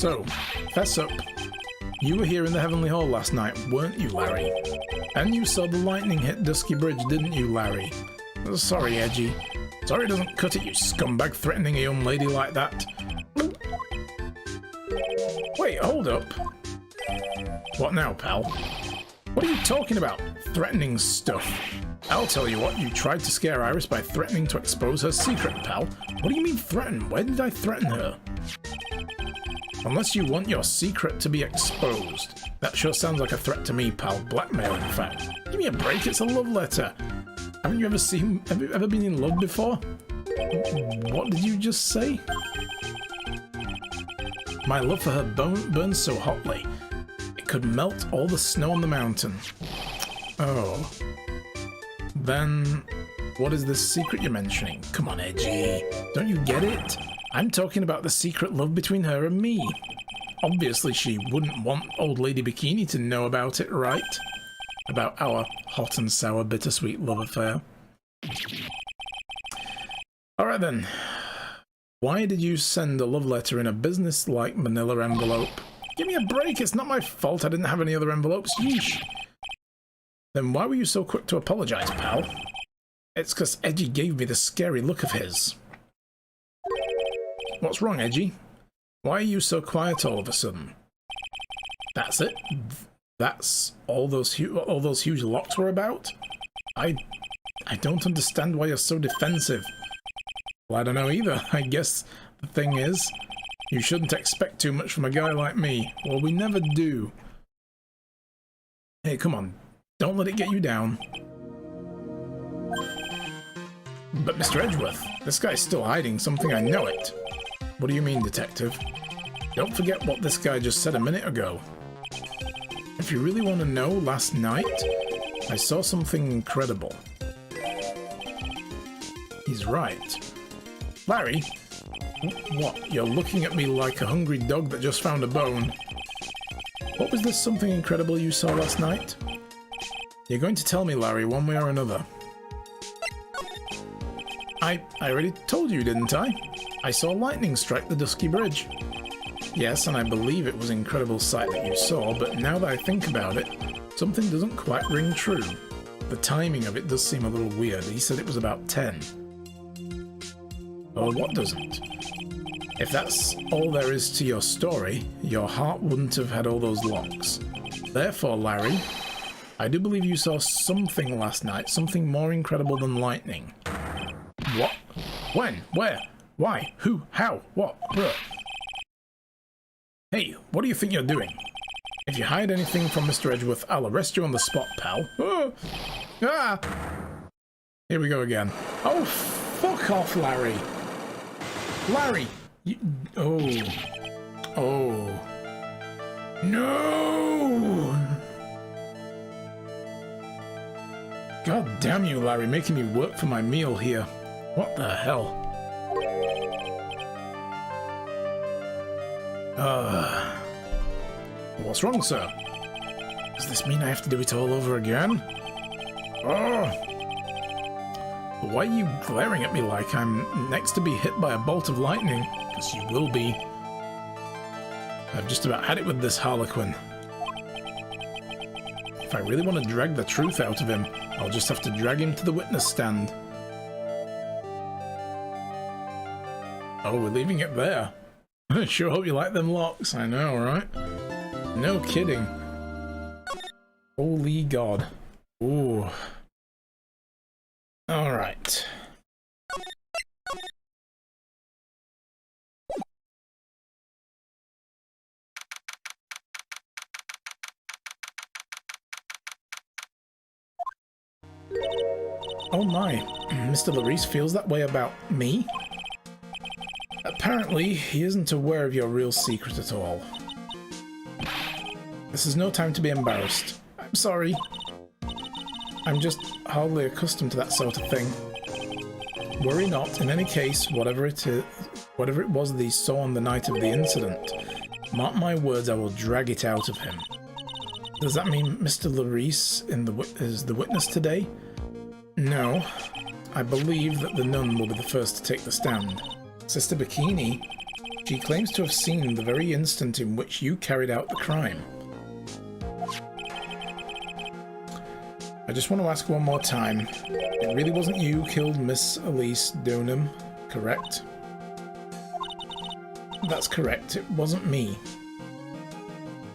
So, fess up. You were here in the Heavenly Hall last night, weren't you, Larry? And you saw the lightning hit Dusky Bridge, didn't you, Larry? Oh, sorry, Edgy. Sorry doesn't cut it, you scumbag, threatening a young lady like that. Wait, hold up. What now, pal? What are you talking about? Threatening stuff. I'll tell you what, you tried to scare Iris by threatening to expose her secret, pal. What do you mean threaten? Where did I threaten her? Unless you want your secret to be exposed. That sure sounds like a threat to me, pal. Blackmail, in fact. Give me a break, it's a love letter. Have you ever been in love before? What did you just say? My love for her burns so hotly, it could melt all the snow on the mountain. Oh. Then, what is this secret you're mentioning? Come on, Edgy. Don't you get it? I'm talking about the secret love between her and me. Obviously, she wouldn't want Old Lady Bikini to know about it, right? About our hot and sour bittersweet love affair. Alright then. Why did you send a love letter in a business-like manila envelope? Give me a break, it's not my fault I didn't have any other envelopes, yeesh. Then why were you so quick to apologize, pal? It's 'cause Edgy gave me the scary look of his. What's wrong, Edgy? Why are you so quiet all of a sudden? That's it? That's all those huge locks were about? I don't understand why you're so defensive. Well, I don't know either. I guess the thing is, you shouldn't expect too much from a guy like me. Well, we never do. Hey, come on. Don't let it get you down. But Mr. Edgeworth, this guy's still hiding something, I know it. What do you mean, detective? Don't forget what this guy just said a minute ago. If you really want to know, last night, I saw something incredible. He's right. Larry? What? You're looking at me like a hungry dog that just found a bone. What was this something incredible you saw last night? You're going to tell me, Larry, one way or another. I already told you, didn't I? I saw lightning strike the Dusky Bridge. Yes, and I believe it was an incredible sight that you saw, but now that I think about it, something doesn't quite ring true. The timing of it does seem a little weird. He said it was about 10. Well, what doesn't? If that's all there is to your story, your heart wouldn't have had all those locks. Therefore, Larry, I do believe you saw something last night, something more incredible than lightning. What? When? Where? Why? Who? How? What? Where? Hey, what do you think you're doing? If you hide anything from Mr. Edgeworth, I'll arrest you on the spot, pal. Oh. Ah! Here we go again. Oh, fuck off, Larry. Larry! You... Oh. Oh. No! God damn you, Larry, making me work for my meal here. What the hell? What's wrong, sir? Does this mean I have to do it all over again? Oh! Why are you glaring at me like I'm next to be hit by a bolt of lightning? Because you will be. I've just about had it with this Harlequin. If I really want to drag the truth out of him, I'll just have to drag him to the witness stand. Oh, we're leaving it there. I sure hope you like them locks, I know, right? No kidding. Holy God. Ooh. Alright. Oh my, Mr. Larice feels that way about me? Apparently, he isn't aware of your real secret at all. This is no time to be embarrassed. I'm sorry. I'm just hardly accustomed to that sort of thing. Worry not, in any case, whatever it was that he saw on the night of the incident, mark my words, I will drag it out of him. Does that mean Mr. Larice is the witness today? No. I believe that the nun will be the first to take the stand. Sister Bikini, She claims to have seen the very instant in which you carried out the crime. I just want to ask one more time. It really wasn't you who killed Miss Elise Dunham, correct? That's correct. It wasn't me.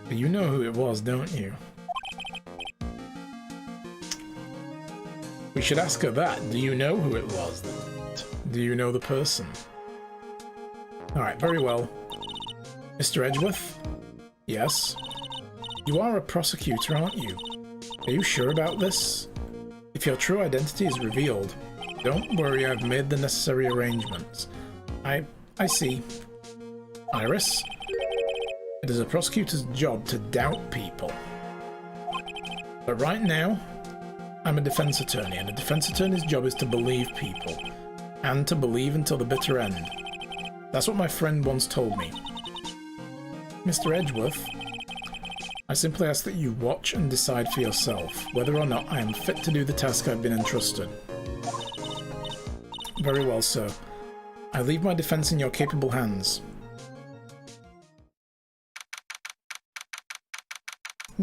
But you know who it was, don't you? We should ask her that. Do you know who it was? Do you know the person? Alright, very well. Mr. Edgeworth? Yes? You are a prosecutor, aren't you? Are you sure about this? If your true identity is revealed, don't worry, I've made the necessary arrangements. I see. Iris? It is a prosecutor's job to doubt people. But right now, I'm a defense attorney, and a defense attorney's job is to believe people. And to believe until the bitter end. That's what my friend once told me. Mr. Edgeworth, I simply ask that you watch and decide for yourself whether or not I am fit to do the task I've been entrusted. Very well, sir. I leave my defense in your capable hands.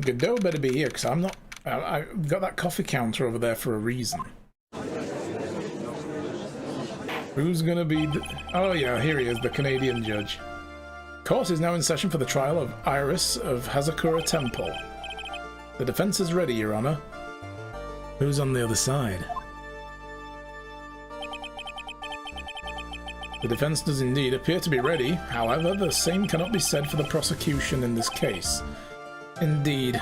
Godot better be here, because I'm not... I've got that coffee counter over there for a reason. Who's gonna be the... Oh yeah, here he is, the Canadian judge. Court is now in session for the trial of Iris of Hazakura Temple. The defense is ready, Your Honor. Who's on the other side? The defense does indeed appear to be ready. However, the same cannot be said for the prosecution in this case. Indeed.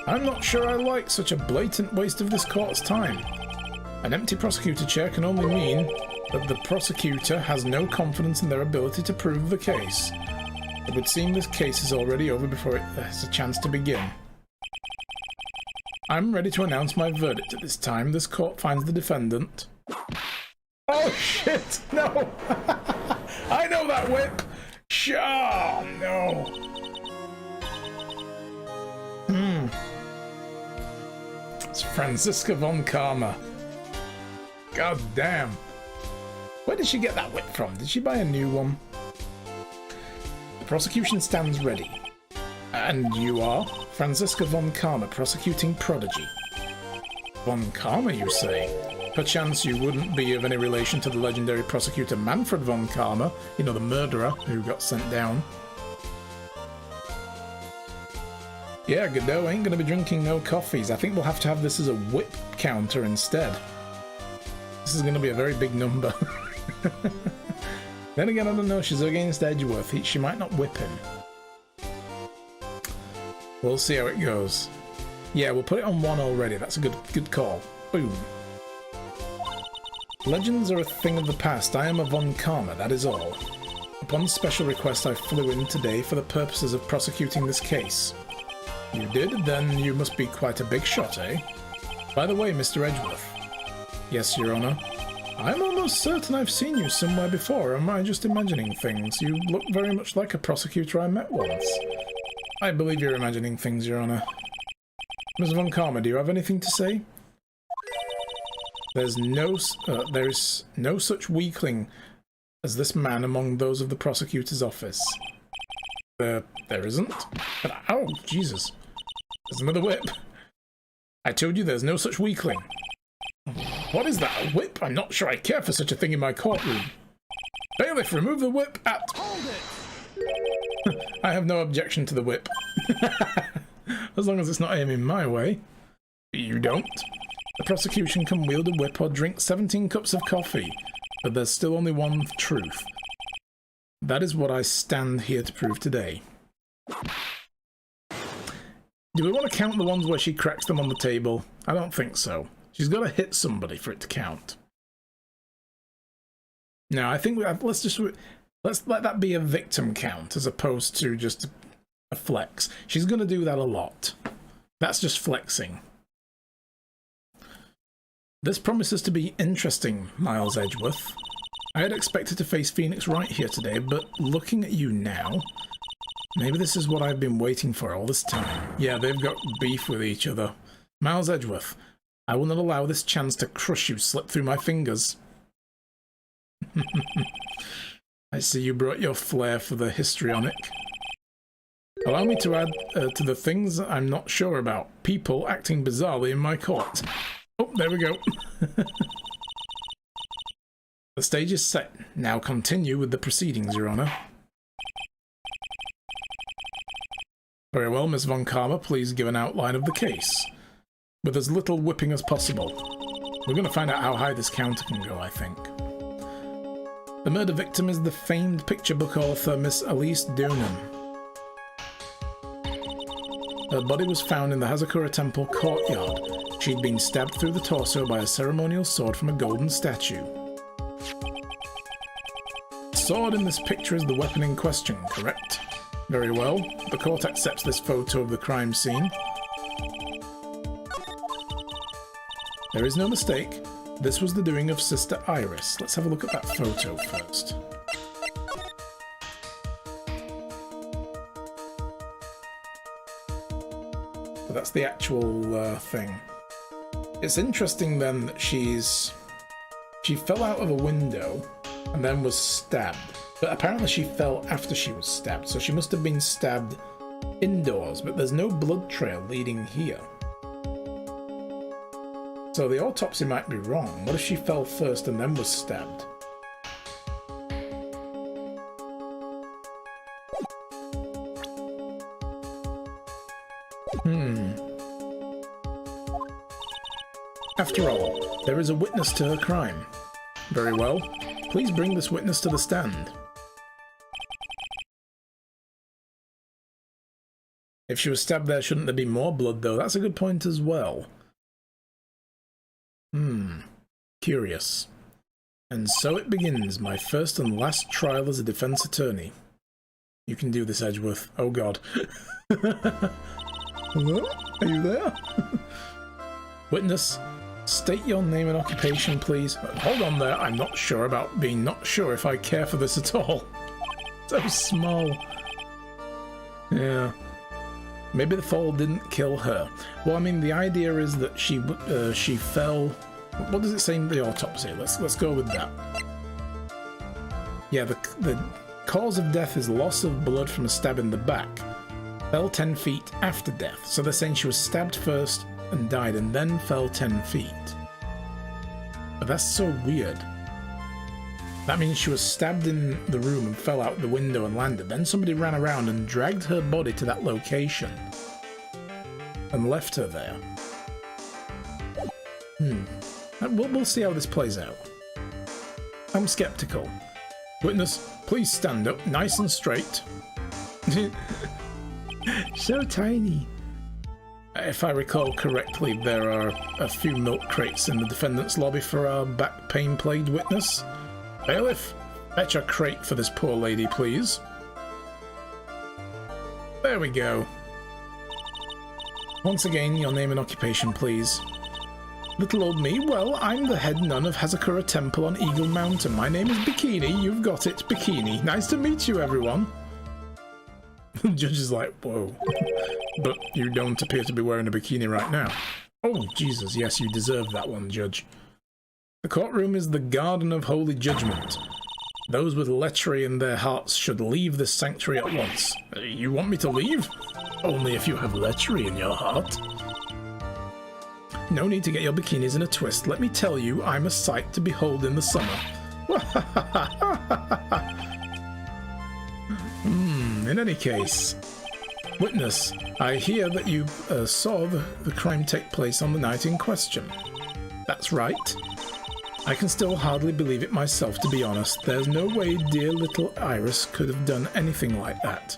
I'm not sure I like such a blatant waste of this court's time. An empty prosecutor chair can only mean that the prosecutor has no confidence in their ability to prove the case. It would seem this case is already over before it has a chance to begin. I'm ready to announce my verdict at this time. This court finds the defendant... Oh shit! No! I know that whip! Oh no! It's Franziska von Karma. God damn. Where did she get that whip from? Did she buy a new one? The prosecution stands ready. And you are? Franziska von Karma, prosecuting prodigy. Von Karma, you say? Perchance you wouldn't be of any relation to the legendary prosecutor Manfred von Karma, you know, the murderer who got sent down. Yeah, Godot ain't gonna be drinking no coffees. I think we'll have to have this as a whip counter instead. This is gonna be a very big number. Then again, I don't know, she's against Edgeworth. She might not whip him. We'll see how it goes. Yeah, we'll put it on 1 already. That's a good call. Boom. Legends are a thing of the past. I am a von Karma, that is all. Upon special request, I flew in today for the purposes of prosecuting this case. You did? Then you must be quite a big shot, eh? By the way, Mr. Edgeworth. Yes, Your Honor. I'm almost certain I've seen you somewhere before. Am I just imagining things? You look very much like a prosecutor I met once. I believe you're imagining things, Your Honor. Ms. von Karma, do you have anything to say? There is no such weakling as this man among those of the prosecutor's office. There isn't? But, oh, Jesus. There's another whip. I told you there's no such weakling. What is that, a whip? I'm not sure I care for such a thing in my courtroom. Bailiff, remove the whip at... Hold it! I have no objection to the whip. As long as it's not aiming my way. You don't? The prosecution can wield a whip or drink 17 cups of coffee, but there's still only one truth. That is what I stand here to prove today. Do we want to count the ones where she cracks them on the table? I don't think so. She's got to hit somebody for it to count. No, I think let's let that be a victim count as opposed to just a flex. She's going to do that a lot. That's just flexing. This promises to be interesting, Miles Edgeworth. I had expected to face Phoenix Wright here today, but looking at you now, maybe this is what I've been waiting for all this time. Yeah, they've got beef with each other. Miles Edgeworth, I will not allow this chance to crush you slip through my fingers. I see you brought your flair for the histrionic. Allow me to add to the things I'm not sure about. People acting bizarrely in my court. Oh, there we go. The stage is set. Now continue with the proceedings, Your Honor. Very well, Miss Von Karma, please give an outline of the case. With as little whipping as possible. We're going to find out how high this counter can go, I think. The murder victim is the famed picture book author Miss Elise Dunham. Her body was found in the Hazakura Temple courtyard. She'd been stabbed through the torso by a ceremonial sword from a golden statue. The sword in this picture is the weapon in question, correct? Very well. The court accepts this photo of the crime scene. There is no mistake. This was the doing of Sister Iris. Let's have a look at that photo first. So that's the actual thing. It's interesting then that she fell out of a window and then was stabbed. But apparently she fell after she was stabbed, so she must have been stabbed indoors, but there's no blood trail leading here. So the autopsy might be wrong. What if she fell first and then was stabbed? After all, there is a witness to her crime. Very well. Please bring this witness to the stand. If she was stabbed there, shouldn't there be more blood, though? That's a good point as well. Curious. And so it begins, my first and last trial as a defense attorney. You can do this, Edgeworth. Oh, God. Hello? Are you there? Witness, state your name and occupation, please. Hold on there. I'm not sure about being not sure if I care for this at all. So small. Yeah. Maybe the fall didn't kill her. Well, I mean, the idea is that she fell. What does it say in the autopsy? Let's go with that. Yeah, the cause of death is loss of blood from a stab in the back. Fell 10 feet after death. So they're saying she was stabbed first and died and then fell 10 feet. But that's so weird. That means she was stabbed in the room and fell out the window and landed. Then somebody ran around and dragged her body to that location and left her there. We'll see how this plays out. I'm skeptical. Witness, please stand up, nice and straight. So tiny. If I recall correctly, there are a few milk crates in the defendant's lobby for our back pain-plagued witness. Bailiff, fetch a crate for this poor lady, please. There we go. Once again, your name and occupation, please. Little old me, well, I'm the head nun of Hazakura Temple on Eagle Mountain. My name is Bikini, you've got it, Bikini. Nice to meet you, everyone. The judge is like, whoa. But you don't appear to be wearing a bikini right now. Oh, Jesus, yes, you deserve that one, Judge. The courtroom is the garden of holy judgment. Those with lechery in their hearts should leave this sanctuary at once. You want me to leave? Only if you have lechery in your heart. No need to get your bikinis in a twist. Let me tell you, I'm a sight to behold in the summer. In any case, witness, I hear that you saw the crime take place on the night in question. That's right. I can still hardly believe it myself, to be honest. There's no way dear little Iris could have done anything like that.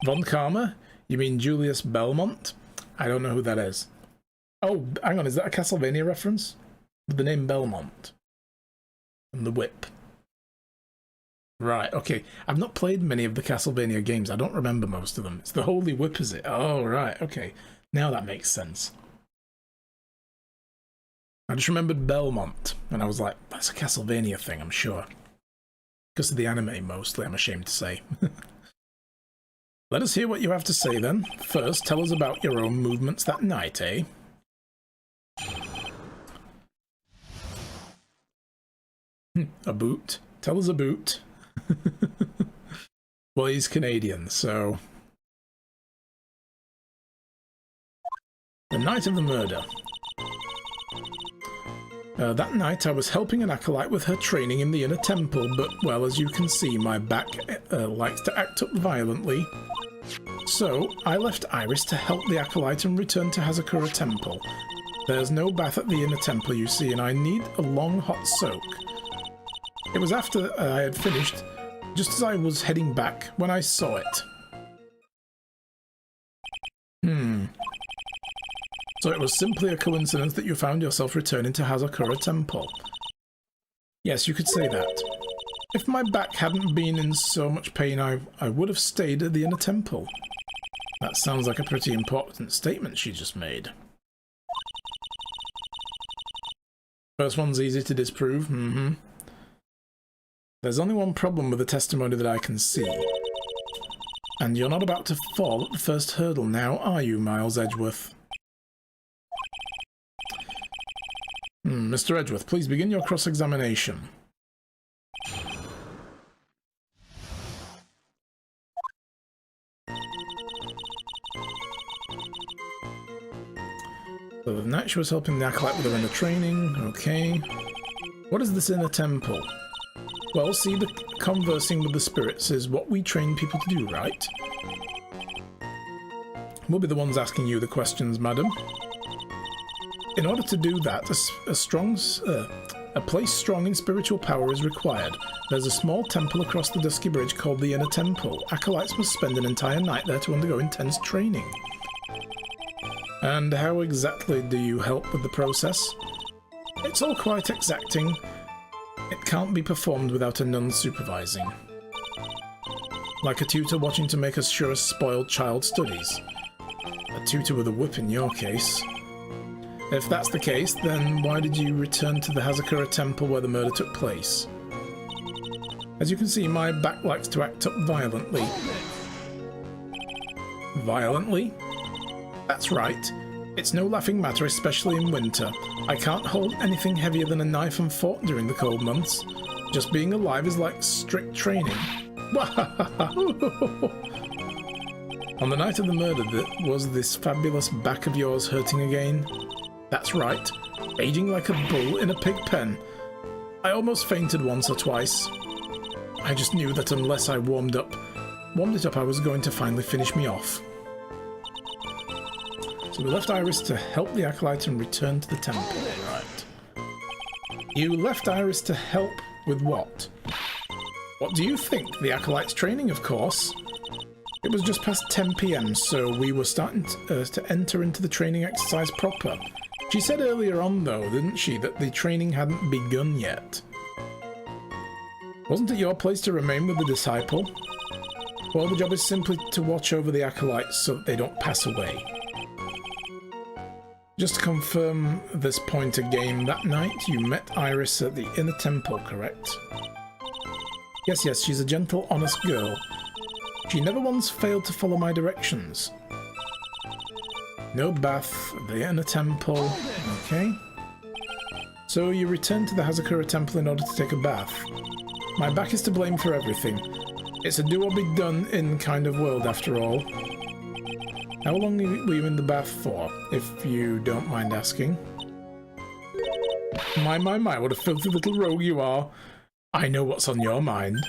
Von Karma? You mean Julius Belmont? I don't know who that is. Oh, hang on, is that a Castlevania reference? With the name Belmont. And the whip. Right, okay. I've not played many of the Castlevania games. I don't remember most of them. It's the Holy Whip, is it? Oh, right, okay. Now that makes sense. I just remembered Belmont, and I was like, that's a Castlevania thing, I'm sure. Because of the anime, mostly, I'm ashamed to say. Let us hear what you have to say, then. First, tell us about your own movements that night, eh? A boot. tell us a boot. Well, he's Canadian, so... The night of the murder. That night I was helping an acolyte with her training in the inner temple, but, well, as you can see, my back likes to act up violently. So, I left Iris to help the acolyte and returned to Hazakura Temple. There's no bath at the inner temple, you see, and I need a long hot soak. It was after I had finished, just as I was heading back, when I saw it. So it was simply a coincidence that you found yourself returning to Hazakura Temple. Yes, you could say that. If my back hadn't been in so much pain, I would have stayed at the inner temple. That sounds like a pretty important statement she just made. First one's easy to disprove, There's only one problem with the testimony that I can see. And you're not about to fall at the first hurdle now, are you, Miles Edgeworth? Mr. Edgeworth, please begin your cross-examination. So the night she was helping the acolyte with her inner training, okay. What is this inner temple? Well, see, the conversing with the spirits is what we train people to do, right? We'll be the ones asking you the questions, madam. In order to do that, a place strong in spiritual power is required. There's a small temple across the Dusky Bridge called the Inner Temple. Acolytes must spend an entire night there to undergo intense training. And how exactly do you help with the process? It's all quite exacting. It can't be performed without a nun supervising. Like a tutor watching to make sure a spoiled child studies. A tutor with a whip in your case. If that's the case, then why did you return to the Hazakura Temple where the murder took place? As you can see, my back likes to act up violently. Violently? That's right. It's no laughing matter, especially in winter. I can't hold anything heavier than a knife and fork during the cold months. Just being alive is like strict training. On the night of the murder, was this fabulous back of yours hurting again? That's right, aging like a bull in a pig pen. I almost fainted once or twice. I just knew that unless I warmed it up, I was going to finally finish me off. So we left Iris to help the acolyte and return to the temple. Right. You left Iris to help with what? What do you think? The acolyte's training, of course. It was just past 10 PM, so we were starting to enter into the training exercise proper. She said earlier on, though, didn't she, that the training hadn't begun yet? Wasn't it your place to remain with the disciple? Well, the job is simply to watch over the acolytes so that they don't pass away. Just to confirm this point again, that night you met Iris at the inner temple, correct? Yes, she's a gentle, honest girl. She never once failed to follow my directions. No bath, the inner temple, okay. So you returned to the Hazakura Temple in order to take a bath. My back is to blame for everything. It's a do or be done in kind of world after all. How long were you in the bath for, if you don't mind asking? My, what a filthy little rogue you are. I know what's on your mind.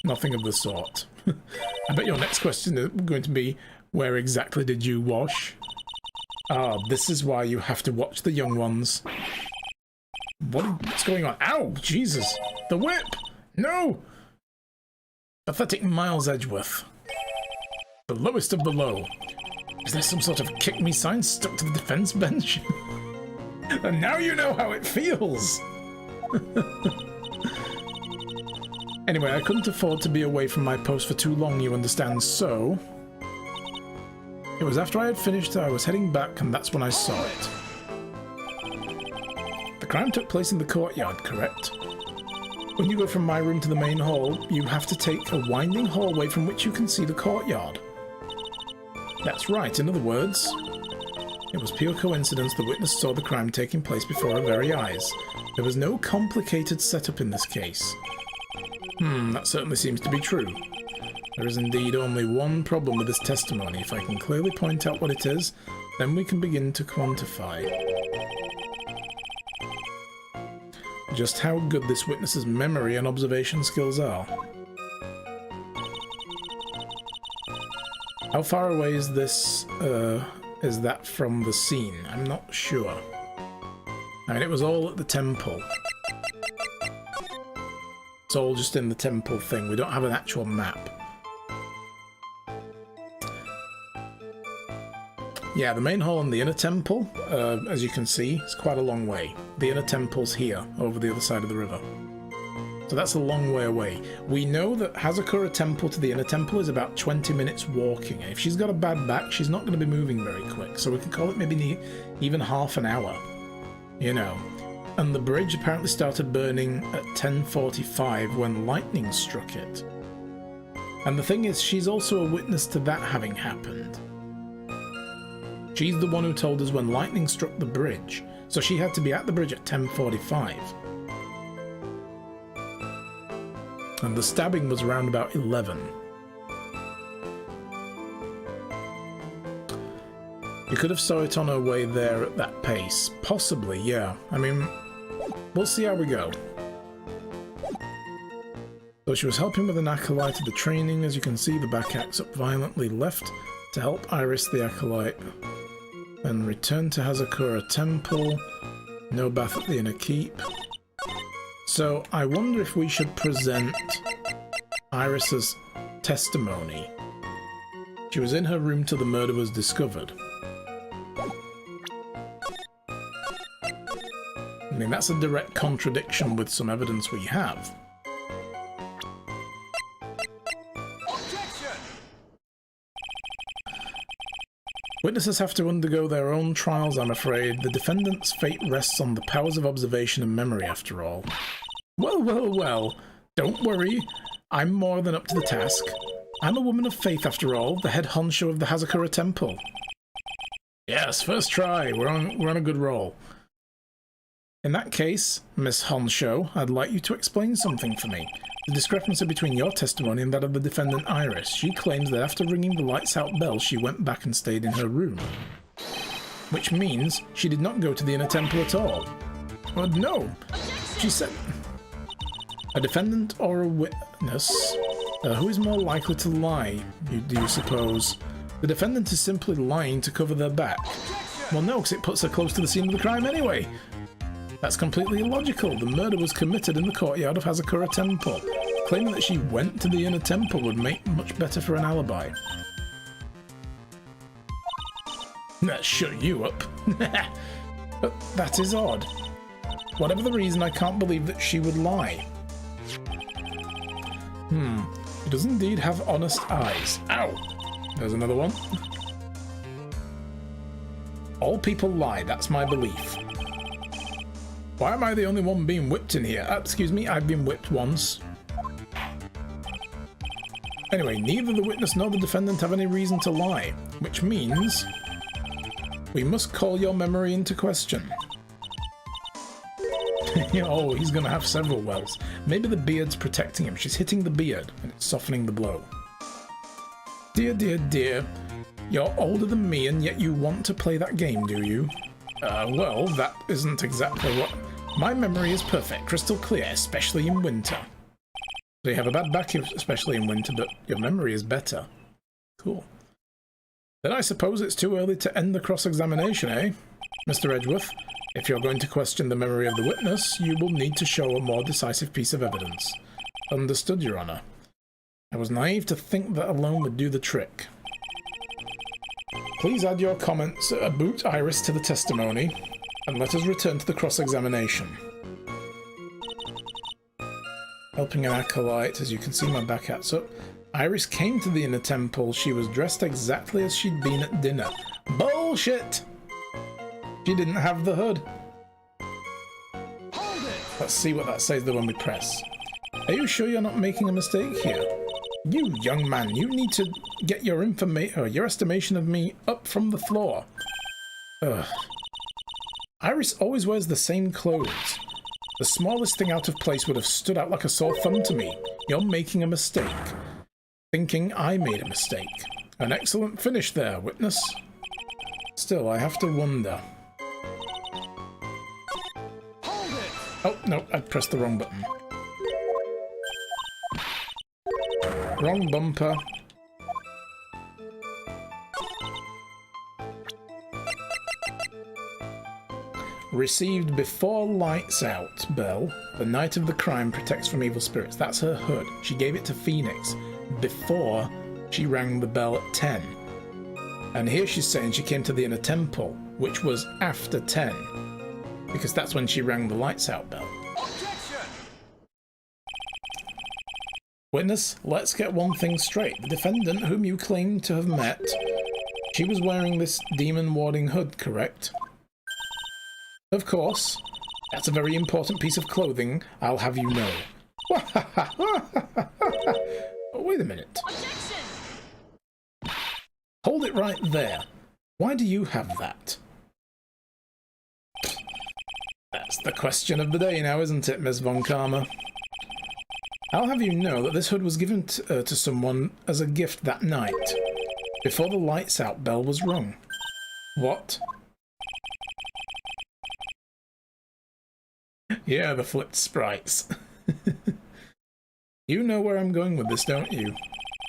Nothing of the sort. I bet your next question is going to be, where exactly did you wash? Ah, this is why you have to watch the young ones. What's going on? Ow! Jesus! The whip! No! Pathetic Miles Edgeworth. The lowest of the low. Is there some sort of kick me sign stuck to the defense bench? And now you know how it feels! Anyway, I couldn't afford to be away from my post for too long, you understand, so... It was after I had finished, I was heading back, and that's when I saw it. The crime took place in the courtyard, correct? When you go from my room to the main hall, you have to take a winding hallway from which you can see the courtyard. That's right, in other words, It was pure coincidence the witness saw the crime taking place before her very eyes. There was no complicated setup in this case. That certainly seems to be true. There is indeed only one problem with this testimony. If I can clearly point out what it is, then we can begin to quantify just how good this witness's memory and observation skills are. How far away is this, is that from the scene? I'm not sure. I mean, it was all at the temple. It's all just in the temple thing. We don't have an actual map. Yeah, the main hall in the inner temple, as you can see, is quite a long way. The inner temple's here, over the other side of the river. So that's a long way away. We know that Hazakura Temple to the inner temple is about 20 minutes walking. And if she's got a bad back, she's not going to be moving very quick. So we can call it maybe even half an hour, you know. And the bridge apparently started burning at 10:45 when lightning struck it. And the thing is, she's also a witness to that having happened. She's the one who told us when lightning struck the bridge, so she had to be at the bridge at 10:45. And the stabbing was around about 11. You could have saw it on her way there at that pace. Possibly, yeah. I mean, we'll see how we go. So she was helping with an acolyte at the training. As you can see, the back acts up violently left to help Iris the acolyte. Then return to Hazakura Temple. No bath at the inner keep. So I wonder if we should present Iris's testimony. She was in her room till the murder was discovered. I mean, that's a direct contradiction with some evidence we have. Witnesses have to undergo their own trials, I'm afraid. The defendant's fate rests on the powers of observation and memory, after all. Well, well, well. Don't worry. I'm more than up to the task. I'm a woman of faith, after all, the head honcho of the Hazakura Temple. Yes, first try. We're on a good roll. In that case, Miss Honcho, I'd like you to explain something for me. The discrepancy between your testimony and that of the defendant Iris. She claims that after ringing the lights out bell, she went back and stayed in her room. Which means she did not go to the inner temple at all. Well, no. She said... A defendant or a witness? Who is more likely to lie, do you suppose? The defendant is simply lying to cover their back. Well, no, because it puts her close to the scene of the crime anyway. That's completely illogical. The murder was committed in the courtyard of Hazakura Temple. Claiming that she went to the inner temple would make much better for an alibi. That shut you up. But that is odd. Whatever the reason, I can't believe that she would lie. She does indeed have honest eyes. Ow! There's another one. All people lie, that's my belief. Why am I the only one being whipped in here? Excuse me, I've been whipped once. Anyway, neither the witness nor the defendant have any reason to lie, which means we must call your memory into question. Oh, he's gonna have several wells. Maybe the beard's protecting him. She's hitting the beard, and it's softening the blow. Dear, dear, dear. You're older than me, and yet you want to play that game, do you? Well, that isn't exactly what... My memory is perfect, crystal clear, especially in winter. So you have a bad back, especially in winter, but your memory is better. Cool. Then I suppose it's too early to end the cross-examination, eh? Mr. Edgeworth, if you're going to question the memory of the witness, you will need to show a more decisive piece of evidence. Understood, Your Honor. I was naive to think that alone would do the trick. Please add your comments about Iris to the testimony, and let us return to the cross-examination. Helping an acolyte, as you can see my back hat's up. Iris came to the inner temple. She was dressed exactly as she'd been at dinner. Bullshit! She didn't have the hood. Hold it. Let's see what that says though when we press. Are you sure you're not making a mistake here? You young man, you need to get your estimation of me up from the floor. Ugh. Iris always wears the same clothes. The smallest thing out of place would have stood out like a sore thumb to me. You're making a mistake. Thinking I made a mistake. An excellent finish there, witness. Still, I have to wonder. Hold it! Oh, no, I pressed the wrong button. Wrong bumper. Received before lights out, Belle. The night of the crime protects from evil spirits. That's her hood. She gave it to Phoenix before she rang the bell at 10. And here she's saying she came to the inner temple, which was after 10. Because that's when she rang the lights out bell. Objection! Witness, let's get one thing straight. The defendant whom you claim to have met, she was wearing this demon-warding hood, correct? Of course. That's a very important piece of clothing, I'll have you know. Wait a minute. Objection! Hold it right there. Why do you have that? That's the question of the day now, isn't it, Miss Von Karma? I'll have you know that this hood was given to someone as a gift that night, before the lights out bell was rung. What? Yeah, the flipped sprites. You know where I'm going with this, don't you?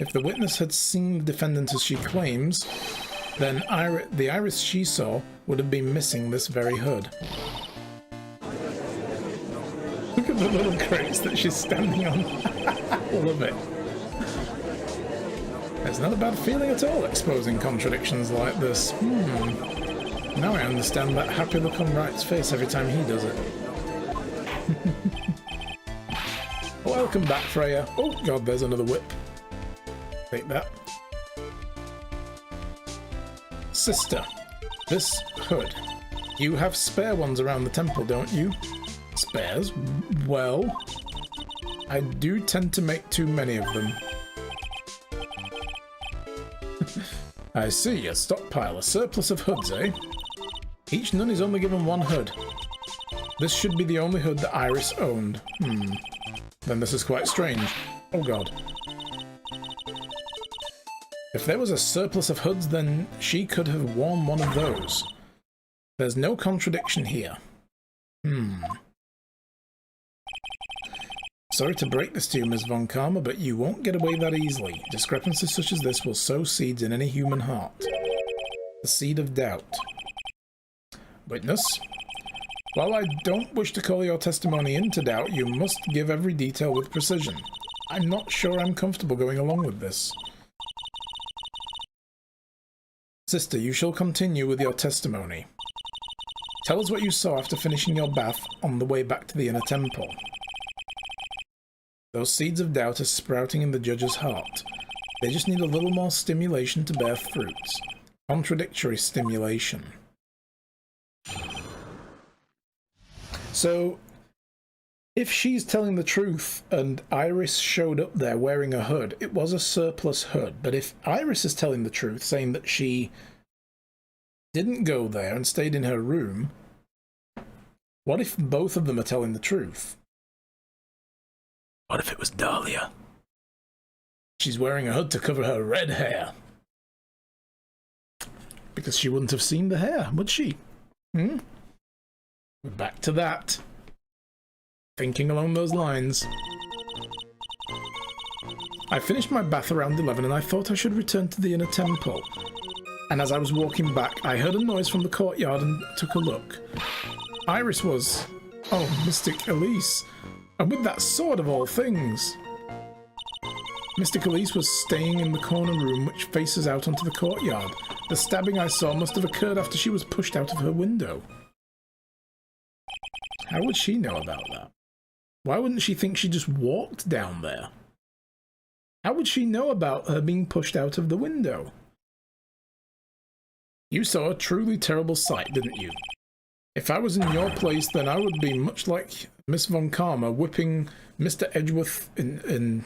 If the witness had seen the defendant as she claims, then the iris she saw would have been missing this very hood. Look at the little crates that she's standing on. Love it. It's not a bad feeling at all, exposing contradictions like this. Now I understand that happy look on Wright's face every time he does it. Welcome back, Freya. Oh god, there's another whip. Take that. Sister, this hood. You have spare ones around the temple, don't you? Spares? Well, I do tend to make too many of them. I see, a stockpile, a surplus of hoods, eh? Each nun is only given one hood. This should be the only hood that Iris owned. Then this is quite strange. Oh god. If there was a surplus of hoods, then she could have worn one of those. There's no contradiction here. Sorry to break this to you, Ms. Von Karma, but you won't get away that easily. Discrepancies such as this will sow seeds in any human heart. The seed of doubt. Witness? While I don't wish to call your testimony into doubt, you must give every detail with precision. I'm not sure I'm comfortable going along with this. Sister, you shall continue with your testimony. Tell us what you saw after finishing your bath on the way back to the inner temple. Those seeds of doubt are sprouting in the judge's heart. They just need a little more stimulation to bear fruits. Contradictory stimulation. So, if she's telling the truth and Iris showed up there wearing a hood, it was a surplus hood. But if Iris is telling the truth, saying that she didn't go there and stayed in her room, what if both of them are telling the truth? What if it was Dahlia? She's wearing a hood to cover her red hair. Because she wouldn't have seen the hair, would she? We're back to that. Thinking along those lines. I finished my bath around 11 and I thought I should return to the inner temple. And as I was walking back, I heard a noise from the courtyard and took a look. Iris was... oh, Mystic Elise. And with that sword of all things. Mystic Elise was staying in the corner room which faces out onto the courtyard. The stabbing I saw must have occurred after she was pushed out of her window. How would she know about that? Why wouldn't she think she just walked down there? How would she know about her being pushed out of the window? You saw a truly terrible sight, didn't you? If I was in your place, then I would be much like Miss Von Karma whipping Mr. Edgeworth in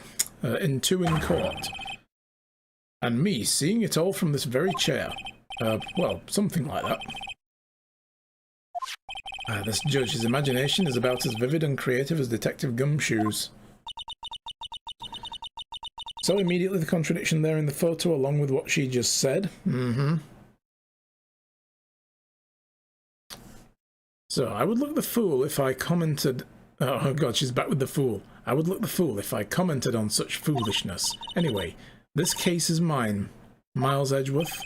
court. And me seeing it all from this very chair. Well, something like that. This judge's imagination is about as vivid and creative as Detective Gumshoe's. So immediately the contradiction there in the photo along with what she just said. So, I would look the fool if I commented... Oh god, she's back with the fool. I would look the fool if I commented on such foolishness. Anyway, this case is mine. Miles Edgeworth.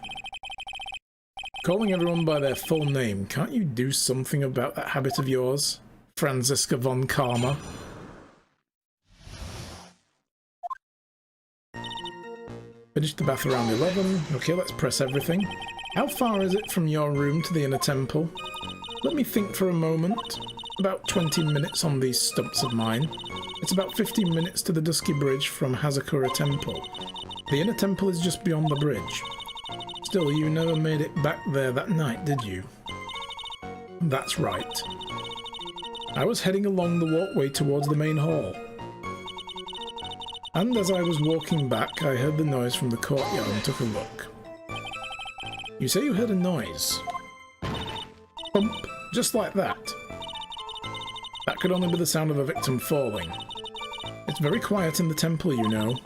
Calling everyone by their full name. Can't you do something about that habit of yours? Franziska von Karma. Finished the bath around 11. Okay, let's press everything. How far is it from your room to the inner temple? Let me think for a moment. About 20 minutes on these stumps of mine. It's about 15 minutes to the Dusky Bridge from Hazakura Temple. The inner temple is just beyond the bridge. Still, you never made it back there that night, did you? That's right. I was heading along the walkway towards the main hall. And as I was walking back, I heard the noise from the courtyard and took a look. You say you heard a noise? Bump, just like that. That could only be the sound of a victim falling. It's very quiet in the temple, you know.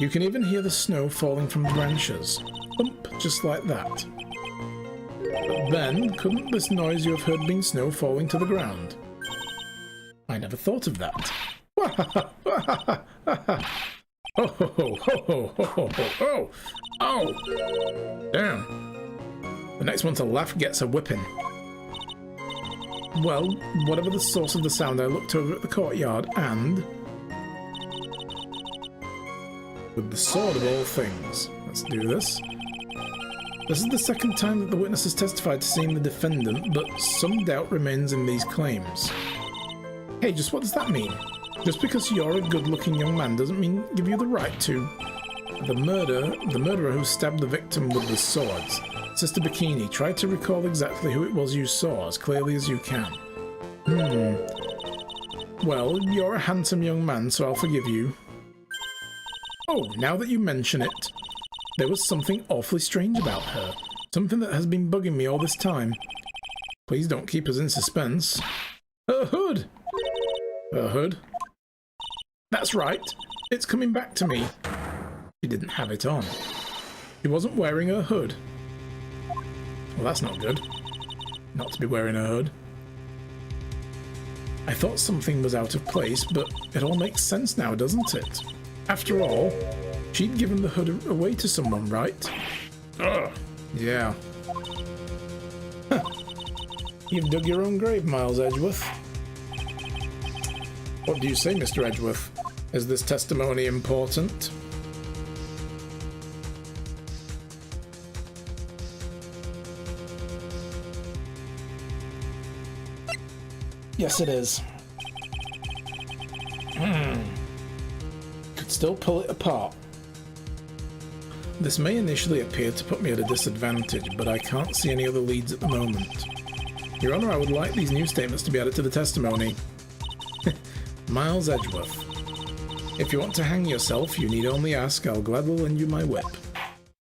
You can even hear the snow falling from the branches. Bump, just like that. But then, couldn't this noise you have heard been snow falling to the ground? I never thought of that. Ho ho ho ho ho ho ho ho! Oh! Damn. The next one to laugh gets a whipping. Well, whatever the source of the sound, I looked over at the courtyard and... with the sword of all things. Let's do this. This is the second time that the witness has testified to seeing the defendant, but some doubt remains in these claims. Hey, just what does that mean? Just because you're a good-looking young man doesn't mean give you the right to... The murderer who stabbed the victim with the swords. Sister Bikini, try to recall exactly who it was you saw as clearly as you can. Well, you're a handsome young man, so I'll forgive you. Oh, now that you mention it, there was something awfully strange about her. Something that has been bugging me all this time. Please don't keep us in suspense. Her hood! Her hood? That's right. It's coming back to me. She didn't have it on. She wasn't wearing her hood. Well, that's not good. Not to be wearing a hood. I thought something was out of place, but it all makes sense now, doesn't it? After all, she'd given the hood away to someone, right? Ugh. Yeah. Huh. You've dug your own grave, Miles Edgeworth. What do you say, Mr. Edgeworth? Is this testimony important? Yes, it is. Could still pull it apart. This may initially appear to put me at a disadvantage, but I can't see any other leads at the moment. Your Honor, I would like these new statements to be added to the testimony. Miles Edgeworth. If you want to hang yourself, you need only ask. I'll gladly lend you my whip.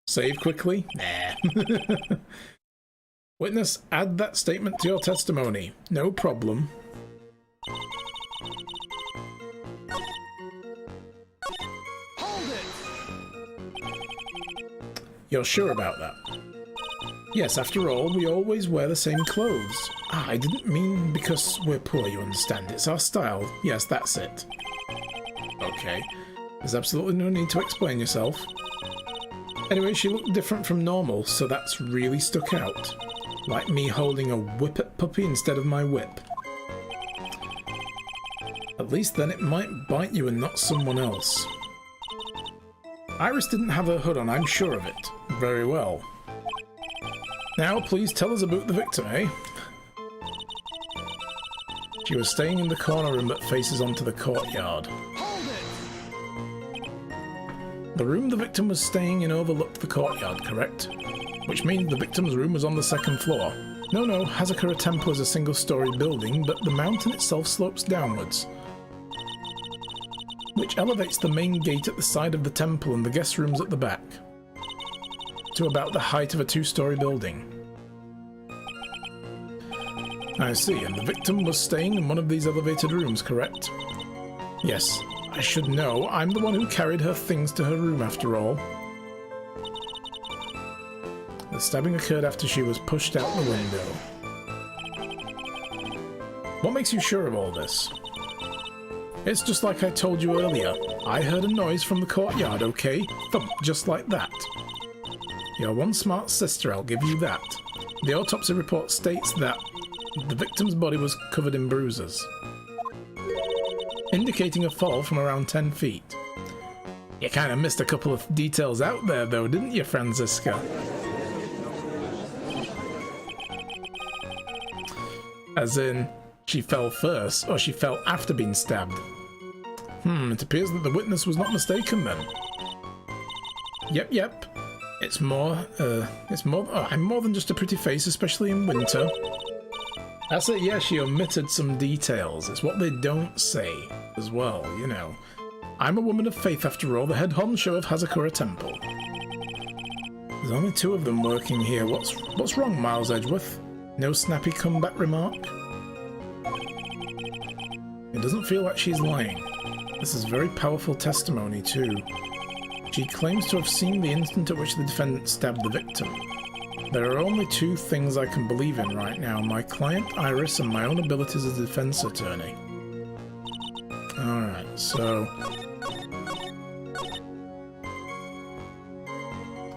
Save quickly? Nah. Witness, add that statement to your testimony. No problem. Hold it! You're sure about that? Yes, after all, we always wear the same clothes. Ah, I didn't mean because we're poor, you understand. It's our style. Yes, that's it. Okay. There's absolutely no need to explain yourself. Anyway, she looked different from normal, so that's really stuck out. Like me holding a whippet puppy instead of my whip. At least then it might bite you and not someone else. Iris didn't have her hood on, I'm sure of it. Very well. Now, please tell us about the victim, eh? She was staying in the corner room that faces onto the courtyard. Hold it! The room the victim was staying in overlooked the courtyard, correct? Which means the victim's room was on the second floor. No, Hazakura Temple is a single-story building, but the mountain itself slopes downwards, which elevates the main gate at the side of the temple and the guest rooms at the back to about the height of a two-story building. I see, and the victim was staying in one of these elevated rooms, correct? Yes, I should know. I'm the one who carried her things to her room after all. The stabbing occurred after she was pushed out the window. What makes you sure of all this? It's just like I told you earlier. I heard a noise from the courtyard, okay? Thump, just like that. You're one smart sister, I'll give you that. The autopsy report states that the victim's body was covered in bruises, indicating a fall from around 10 feet. You kind of missed a couple of details out there though, didn't you, Franziska? As in, she fell first, or she fell after being stabbed. It appears that the witness was not mistaken then. Yep. I'm more than just a pretty face, especially in winter. That's it, yeah, she omitted some details. It's what they don't say as well, you know. I'm a woman of faith after all, the head honcho of Hazakura Temple. There's only 2 of them working here. What's wrong, Miles Edgeworth? No snappy comeback remark? It doesn't feel like she's lying. This is very powerful testimony too. She claims to have seen the instant at which the defendant stabbed the victim. There are only 2 things I can believe in right now, my client Iris and my own abilities as a defense attorney. Alright, so...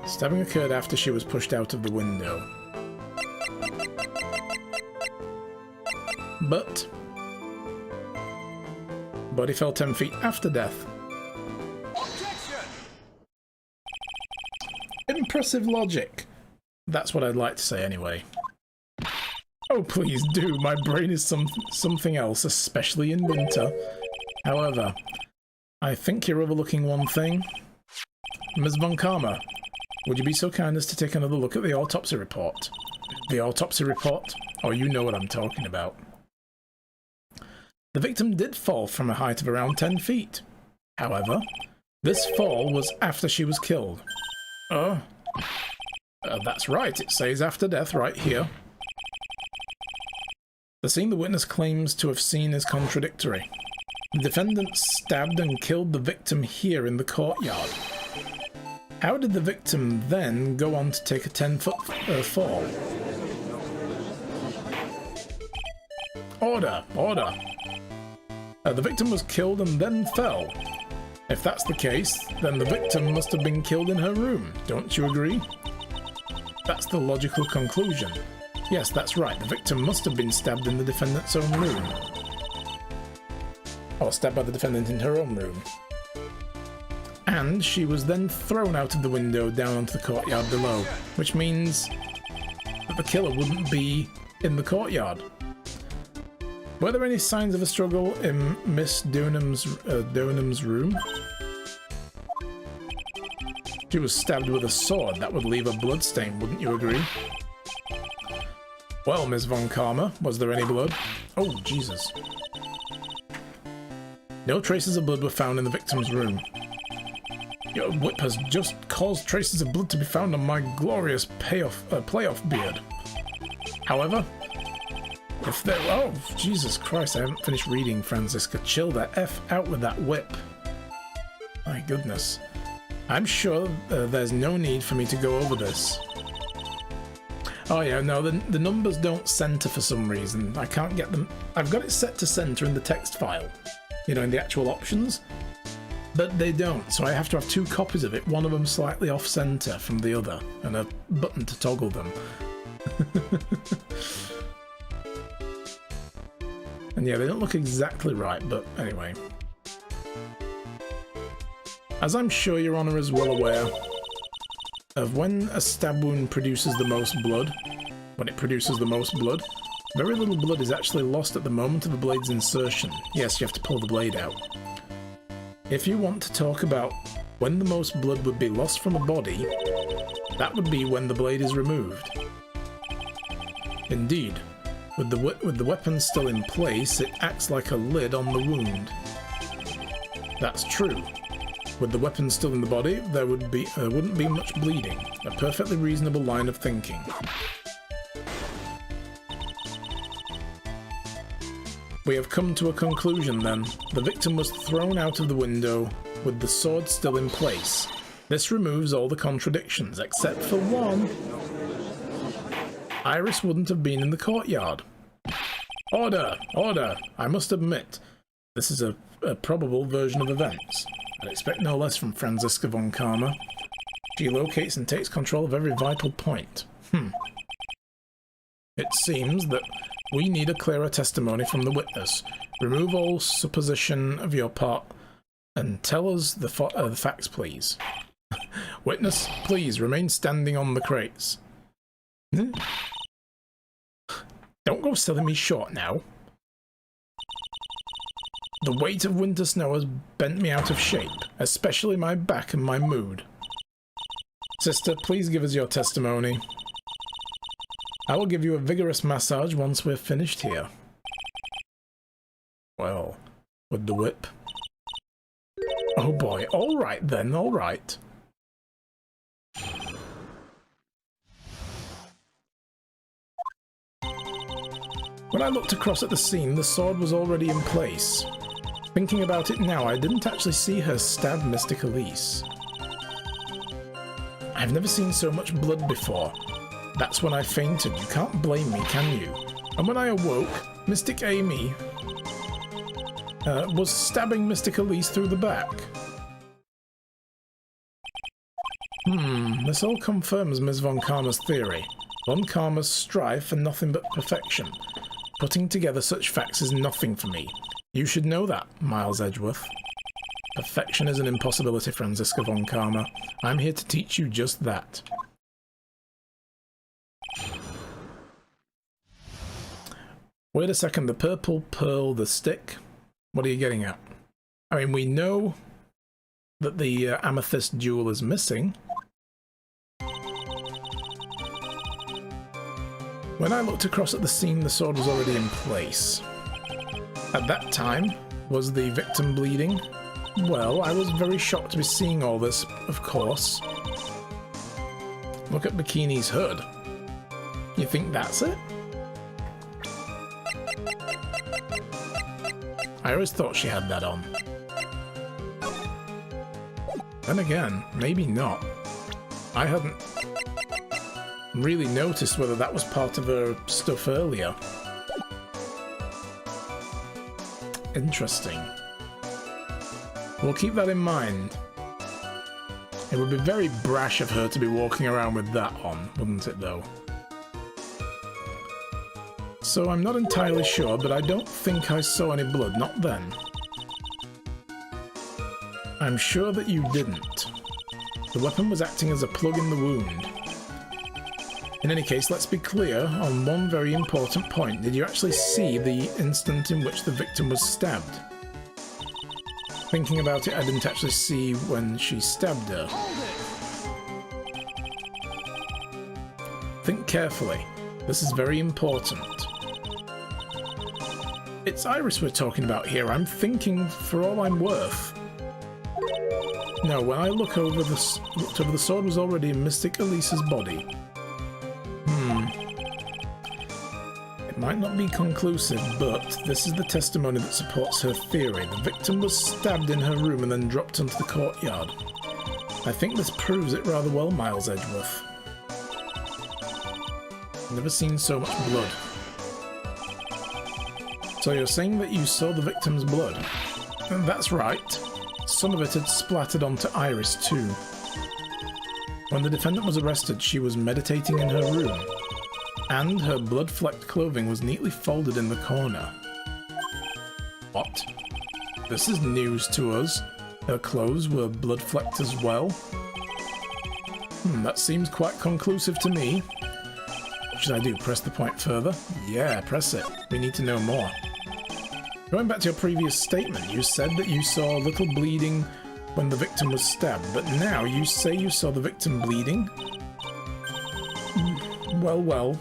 Stabbing occurred after she was pushed out of the window. But... body fell 10 feet after death. Impressive logic. That's what I'd like to say anyway. Oh, please do. My brain is something else, especially in winter. However, I think you're overlooking one thing. Ms. Von Karma, would you be so kind as to take another look at the autopsy report? The autopsy report? Oh, you know what I'm talking about. The victim did fall from a height of around 10 feet. However, this fall was after she was killed. Oh, that's right, it says after death right here. The scene the witness claims to have seen is contradictory. The defendant stabbed and killed the victim here in the courtyard. How did the victim then go on to take a 10-foot fall? Order! The victim was killed and then fell. If that's the case, then the victim must have been killed in her room, don't you agree? That's the logical conclusion. Yes, that's right, the victim must have been stabbed in the defendant's own room. Or stabbed by the defendant in her own room. And she was then thrown out of the window down onto the courtyard below, which means that the killer wouldn't be in the courtyard. Were there any signs of a struggle in Miss Donham's room? She was stabbed with a sword. That would leave a bloodstain, wouldn't you agree? Well, Miss Von Karma, was there any blood? Oh, Jesus. No traces of blood were found in the victim's room. Your whip has just caused traces of blood to be found on my glorious playoff beard. However, if there... Oh, Jesus Christ, I haven't finished reading, Franziska. Chill the F out with that whip. My goodness. I'm sure there's no need for me to go over this. Oh yeah, no, the numbers don't center for some reason. I can't get them... I've got it set to center in the text file. You know, in the actual options. But they don't, so I have to have 2 copies of it, one of them slightly off-center from the other, and a button to toggle them. And yeah, they don't look exactly right, but anyway. As I'm sure Your Honour is well aware of, when a stab wound produces the most blood, very little blood is actually lost at the moment of the blade's insertion. Yes, you have to pull the blade out. If you want to talk about when the most blood would be lost from a body, that would be when the blade is removed. Indeed, with the weapon still in place, it acts like a lid on the wound. That's true. With the weapon still in the body, there wouldn't be much bleeding. A perfectly reasonable line of thinking. We have come to a conclusion then. The victim was thrown out of the window with the sword still in place. This removes all the contradictions, except for one. Iris wouldn't have been in the courtyard. Order! Order! I must admit, this is a probable version of events. I'd expect no less from Franziska von Karma. She locates and takes control of every vital point. It seems that we need a clearer testimony from the witness. Remove all supposition of your part and tell us the facts, please. Witness, please remain standing on the crates. Don't go selling me short now. The weight of winter snow has bent me out of shape, especially my back and my mood. Sister, please give us your testimony. I will give you a vigorous massage once we're finished here. Well, with the whip. Oh boy, alright then, alright. When I looked across at the scene, the sword was already in place. Thinking about it now, I didn't actually see her stab Mystic Elise. I've never seen so much blood before. That's when I fainted. You can't blame me, can you? And when I awoke, Mystic Amy was stabbing Mystic Elise through the back. This all confirms Ms. von Karma's theory. Von Karma's strive for nothing but perfection. Putting together such facts is nothing for me. You should know that, Miles Edgeworth. Perfection is an impossibility, Franziska von Karma. I'm here to teach you just that. Wait a second, the purple pearl, the stick? What are you getting at? I mean, we know that the amethyst jewel is missing. When I looked across at the scene, the sword was already in place. At that time, was the victim bleeding? Well, I was very shocked to be seeing all this, of course. Look at Bikini's hood. You think that's it? I always thought she had that on. Then again, maybe not. I hadn't really noticed whether that was part of her stuff earlier. Interesting. We'll keep that in mind. It would be very brash of her to be walking around with that on, wouldn't it though? So I'm not entirely sure, but I don't think I saw any blood, not then. I'm sure that you didn't. The weapon was acting as a plug in the wound. In any case, let's be clear on one very important point. Did you actually see the instant in which the victim was stabbed? Thinking about it, I didn't actually see when she stabbed her. Think carefully. This is very important. It's Iris we're talking about here. I'm thinking for all I'm worth. No, when I looked over, the sword was already in Mystic Elise's body. It might not be conclusive, but this is the testimony that supports her theory. The victim was stabbed in her room and then dropped into the courtyard. I think this proves it rather well, Miles Edgeworth. Never seen so much blood. So you're saying that you saw the victim's blood? And that's right. Some of it had splattered onto Iris too. When the defendant was arrested, she was meditating in her room, and her blood-flecked clothing was neatly folded in the corner. What? This is news to us. Her clothes were blood-flecked as well. That seems quite conclusive to me. What should I do? Press the point further? Yeah, press it. We need to know more. Going back to your previous statement, you said that you saw little bleeding when the victim was stabbed, but now you say you saw the victim bleeding? Well,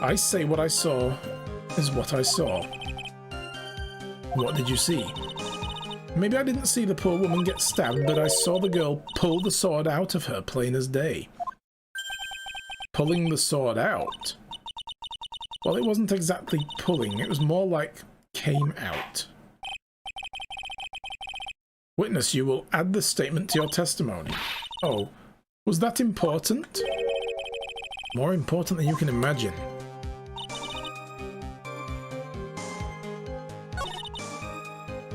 I say what I saw is what I saw. What did you see? Maybe I didn't see the poor woman get stabbed, but I saw the girl pull the sword out of her, plain as day. Pulling the sword out? Well, it wasn't exactly pulling, it was more like came out. Witness, you will add this statement to your testimony. Oh, was that important? More important than you can imagine.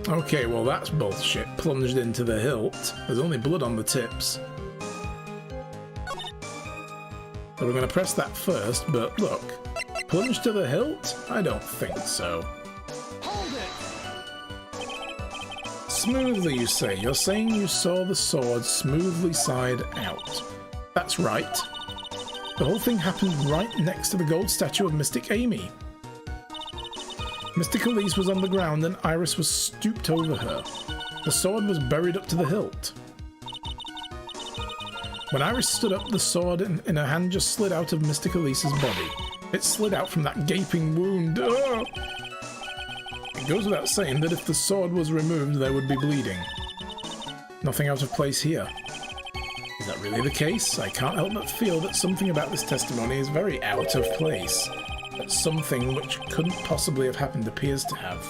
Okay, well that's bullshit. Plunged into the hilt. There's only blood on the tips. So we're going to press that first, but look. Plunge to the hilt? I don't think so. Hold it! Smoothly, you say. You're saying you saw the sword smoothly side out. That's right. The whole thing happened right next to the gold statue of Mystic Amy. Mystic Elise was on the ground and Iris was stooped over her. The sword was buried up to the hilt. When Iris stood up, the sword in her hand just slid out of Mystic Elise's body. It slid out from that gaping wound. Oh! It goes without saying that if the sword was removed, there would be bleeding. Nothing out of place here. Is that really the case? I can't help but feel that something about this testimony is very out of place. But something which couldn't possibly have happened appears to have.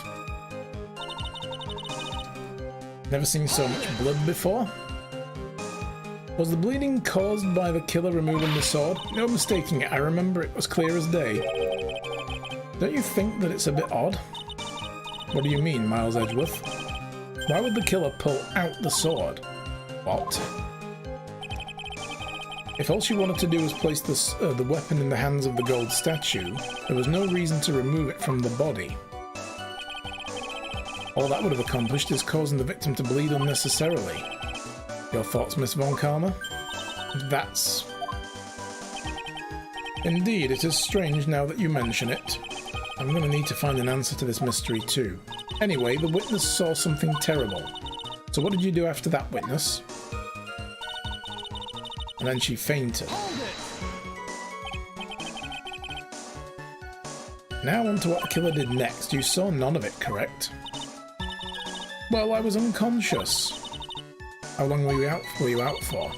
Never seen so much blood before? Was the bleeding caused by the killer removing the sword? No mistaking it, I remember it was clear as day. Don't you think that it's a bit odd? What do you mean, Miles Edgeworth? Why would the killer pull out the sword? What? If all she wanted to do was place the weapon in the hands of the gold statue, there was no reason to remove it from the body. All that would have accomplished is causing the victim to bleed unnecessarily. Your thoughts, Miss Von Karma? That's... Indeed, it is strange now that you mention it. I'm going to need to find an answer to this mystery too. Anyway, the witness saw something terrible. So what did you do after that, witness? And then she fainted. Now on to what the killer did next. You saw none of it, correct? Well, I was unconscious. How long were you out for?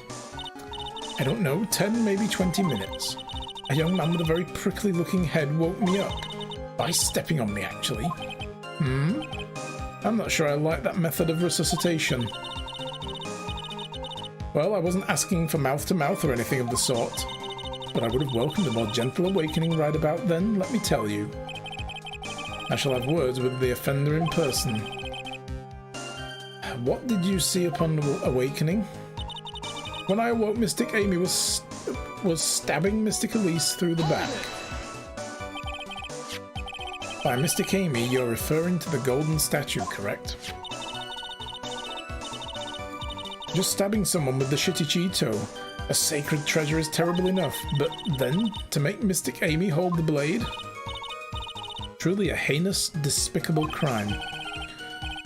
I don't know, 10, maybe 20 minutes. A young man with a very prickly looking head woke me up. By stepping on me, actually. I'm not sure I like that method of resuscitation. Well, I wasn't asking for mouth-to-mouth or anything of the sort, but I would have welcomed a more gentle awakening right about then, let me tell you. I shall have words with the offender in person. What did you see upon awakening? When I awoke, Mystic Amy was stabbing Mystic Elise through the back. By Mystic Amy, you're referring to the golden statue, correct? Just stabbing someone with the shitty Cheeto. A sacred treasure is terrible enough, but then to make Mystic Amy hold the blade? Truly a heinous, despicable crime.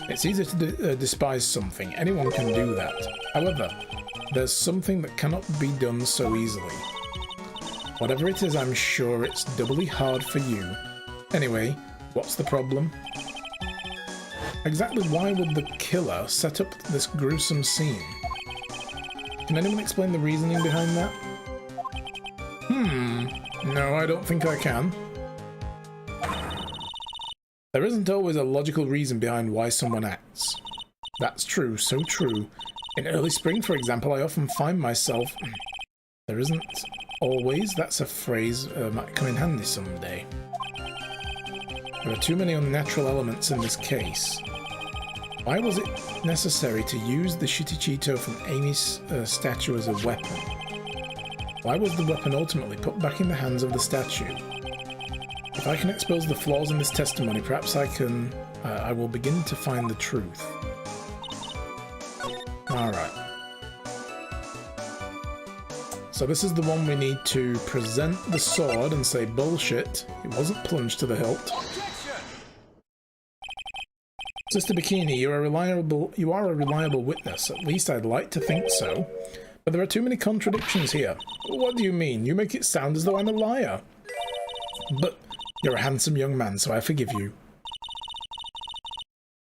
It's easy to despise something. Anyone can do that. However, there's something that cannot be done so easily. Whatever it is, I'm sure it's doubly hard for you. Anyway, what's the problem? Exactly why would the killer set up this gruesome scene? Can anyone explain the reasoning behind that? No, I don't think I can. There isn't always a logical reason behind why someone acts. That's true, so true. In early spring, for example, I often find myself... There isn't always, that's a phrase might come in handy someday. There are too many unnatural elements in this case. Why was it necessary to use the shitty Cheeto from Amy's statue as a weapon? Why was the weapon ultimately put back in the hands of the statue? If I can expose the flaws in this testimony, perhaps I will begin to find the truth. Alright. So this is the one we need to present the sword and say, bullshit, it wasn't plunged to the hilt. Sister Bikini, you are a reliable witness. At least I'd like to think so. But there are too many contradictions here. What do you mean? You make it sound as though I'm a liar. But you're a handsome young man, so I forgive you.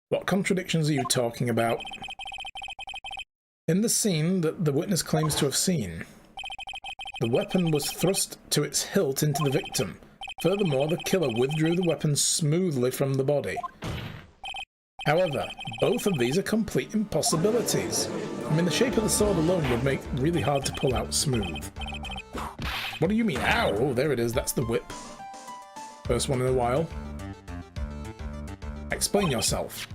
What contradictions are you talking about? In the scene that the witness claims to have seen, the weapon was thrust to its hilt into the victim. Furthermore, the killer withdrew the weapon smoothly from the body. However, both of these are complete impossibilities. I mean, the shape of the sword alone would make it really hard to pull out smooth. What do you mean? Ow! Oh, there it is. That's the whip. First one in a while. Explain yourself.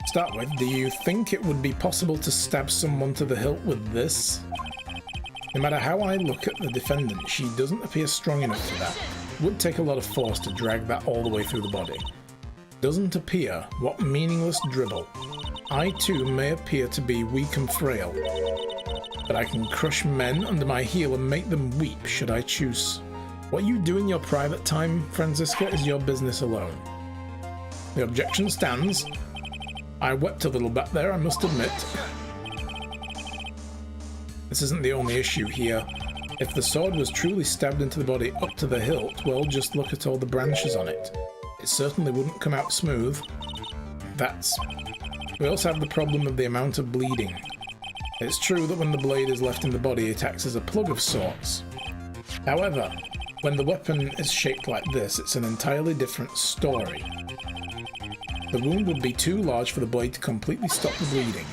Start with, do you think it would be possible to stab someone to the hilt with this? No matter how I look at the defendant, she doesn't appear strong enough for that. It would take a lot of force to drag that all the way through the body. Doesn't appear. What meaningless dribble. I too may appear to be weak and frail, but I can crush men under my heel and make them weep should I choose. What you do in your private time, Franziska, is your business alone. The objection stands. I wept a little back there, I must admit. This isn't the only issue here. If the sword was truly stabbed into the body up to the hilt, well, just look at all the branches on it. It certainly wouldn't come out smooth. We also have the problem of the amount of bleeding. It's true that when the blade is left in the body, it acts as a plug of sorts. However, when the weapon is shaped like this, it's an entirely different story. The wound would be too large for the blade to completely stop the bleeding.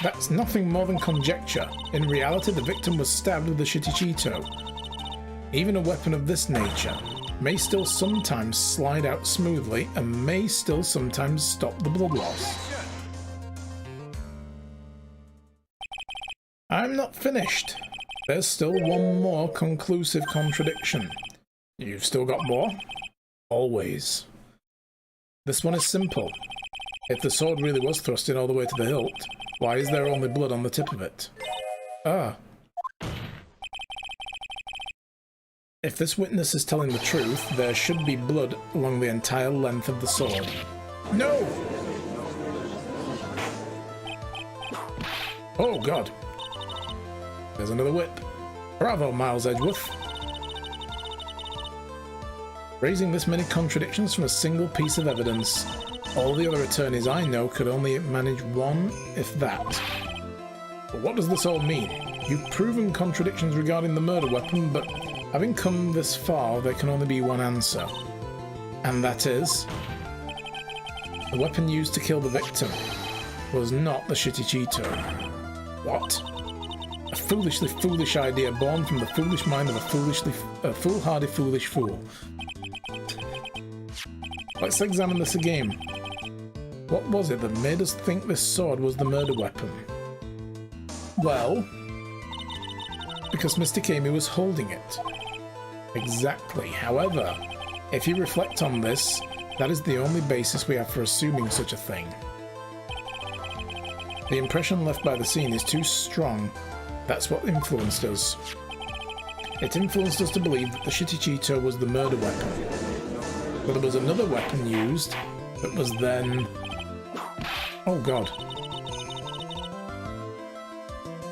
That's nothing more than conjecture. In reality, the victim was stabbed with a Shitichito. Even a weapon of this nature may still sometimes slide out smoothly and may still sometimes stop the blood loss. I'm not finished. There's still one more conclusive contradiction. You've still got more? Always. This one is simple. If the sword really was thrust in all the way to the hilt, why is there only blood on the tip of it? If this witness is telling the truth, there should be blood along the entire length of the sword. No! Oh god. There's another whip. Bravo, Miles Edgeworth. Raising this many contradictions from a single piece of evidence. All the other attorneys I know could only manage one, if that. But what does this all mean? You've proven contradictions regarding the murder weapon, but having come this far, there can only be one answer. And that is... the weapon used to kill the victim was not the Shitichito. What? A foolishly foolish idea born from the foolish mind of a foolhardy foolish fool. Let's examine this again. What was it that made us think this sword was the murder weapon? Well, because Mr. Kami was holding it. Exactly. However, if you reflect on this, that is the only basis we have for assuming such a thing. The impression left by the scene is too strong. That's what influenced us. It influenced us to believe that the Shitichito was the murder weapon. But there was another weapon used that was then... oh god.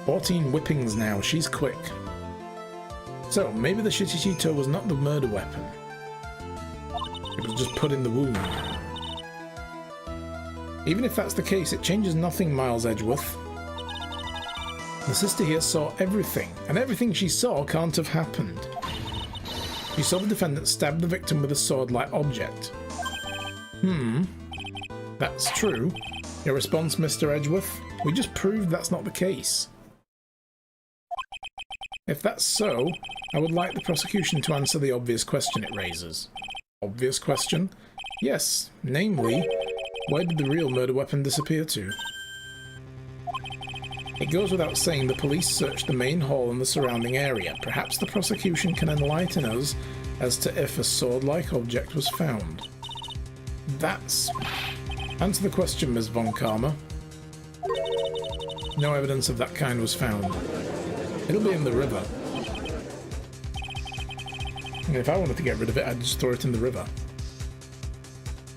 14 whippings now, she's quick. So, maybe the Shitichito was not the murder weapon. It was just put in the wound. Even if that's the case, it changes nothing, Miles Edgeworth. The sister here saw everything, and everything she saw can't have happened. You saw the defendant stab the victim with a sword-like object. That's true. Your response, Mr. Edgeworth? We just proved that's not the case. If that's so, I would like the prosecution to answer the obvious question it raises. Obvious question? Yes, namely, where did the real murder weapon disappear to? It goes without saying the police searched the main hall and the surrounding area. Perhaps the prosecution can enlighten us as to if a sword-like object was found. That's... Answer the question, Ms. Von Karma. No evidence of that kind was found. It'll be in the river. And if I wanted to get rid of it, I'd just throw it in the river.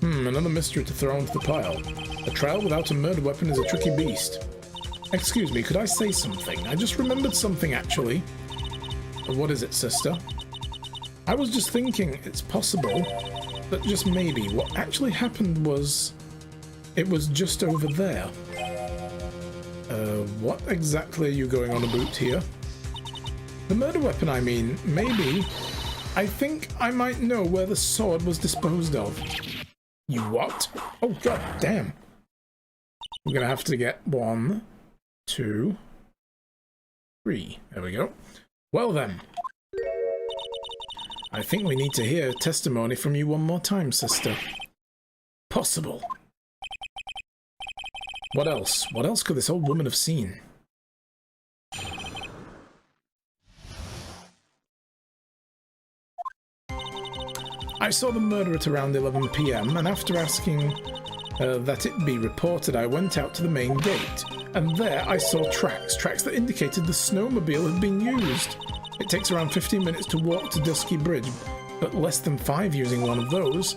Another mystery to throw into the pile. A trial without a murder weapon is a tricky beast. Excuse me, could I say something? I just remembered something, actually. What is it, sister? I was just thinking it's possible that just maybe what actually happened was... it was just over there. What exactly are you going on about here? The murder weapon, I mean. Maybe I think I might know where the sword was disposed of. You what? Oh, god damn. We're gonna have to get 1, 2, 3. There we go. Well then. I think we need to hear testimony from you one more time, sister. Possible. What else? What else could this old woman have seen? I saw the murder at around 11 PM, and after asking that it be reported, I went out to the main gate, and there I saw tracks that indicated the snowmobile had been used. It takes around 15 minutes to walk to Dusky Bridge, but less than 5 using one of those.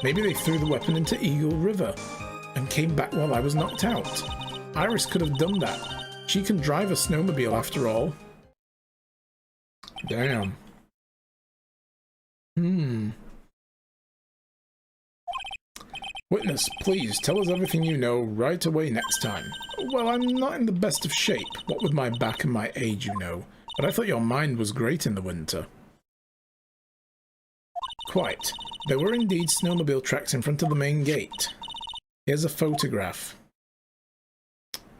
Maybe they threw the weapon into Eagle River and came back while I was knocked out. Iris could have done that. She can drive a snowmobile after all. Damn. Witness, please tell us everything you know right away next time. Well, I'm not in the best of shape, what with my back and my age, you know. But I thought your mind was great in the winter. Quite. There were indeed snowmobile tracks in front of the main gate. Here's a photograph.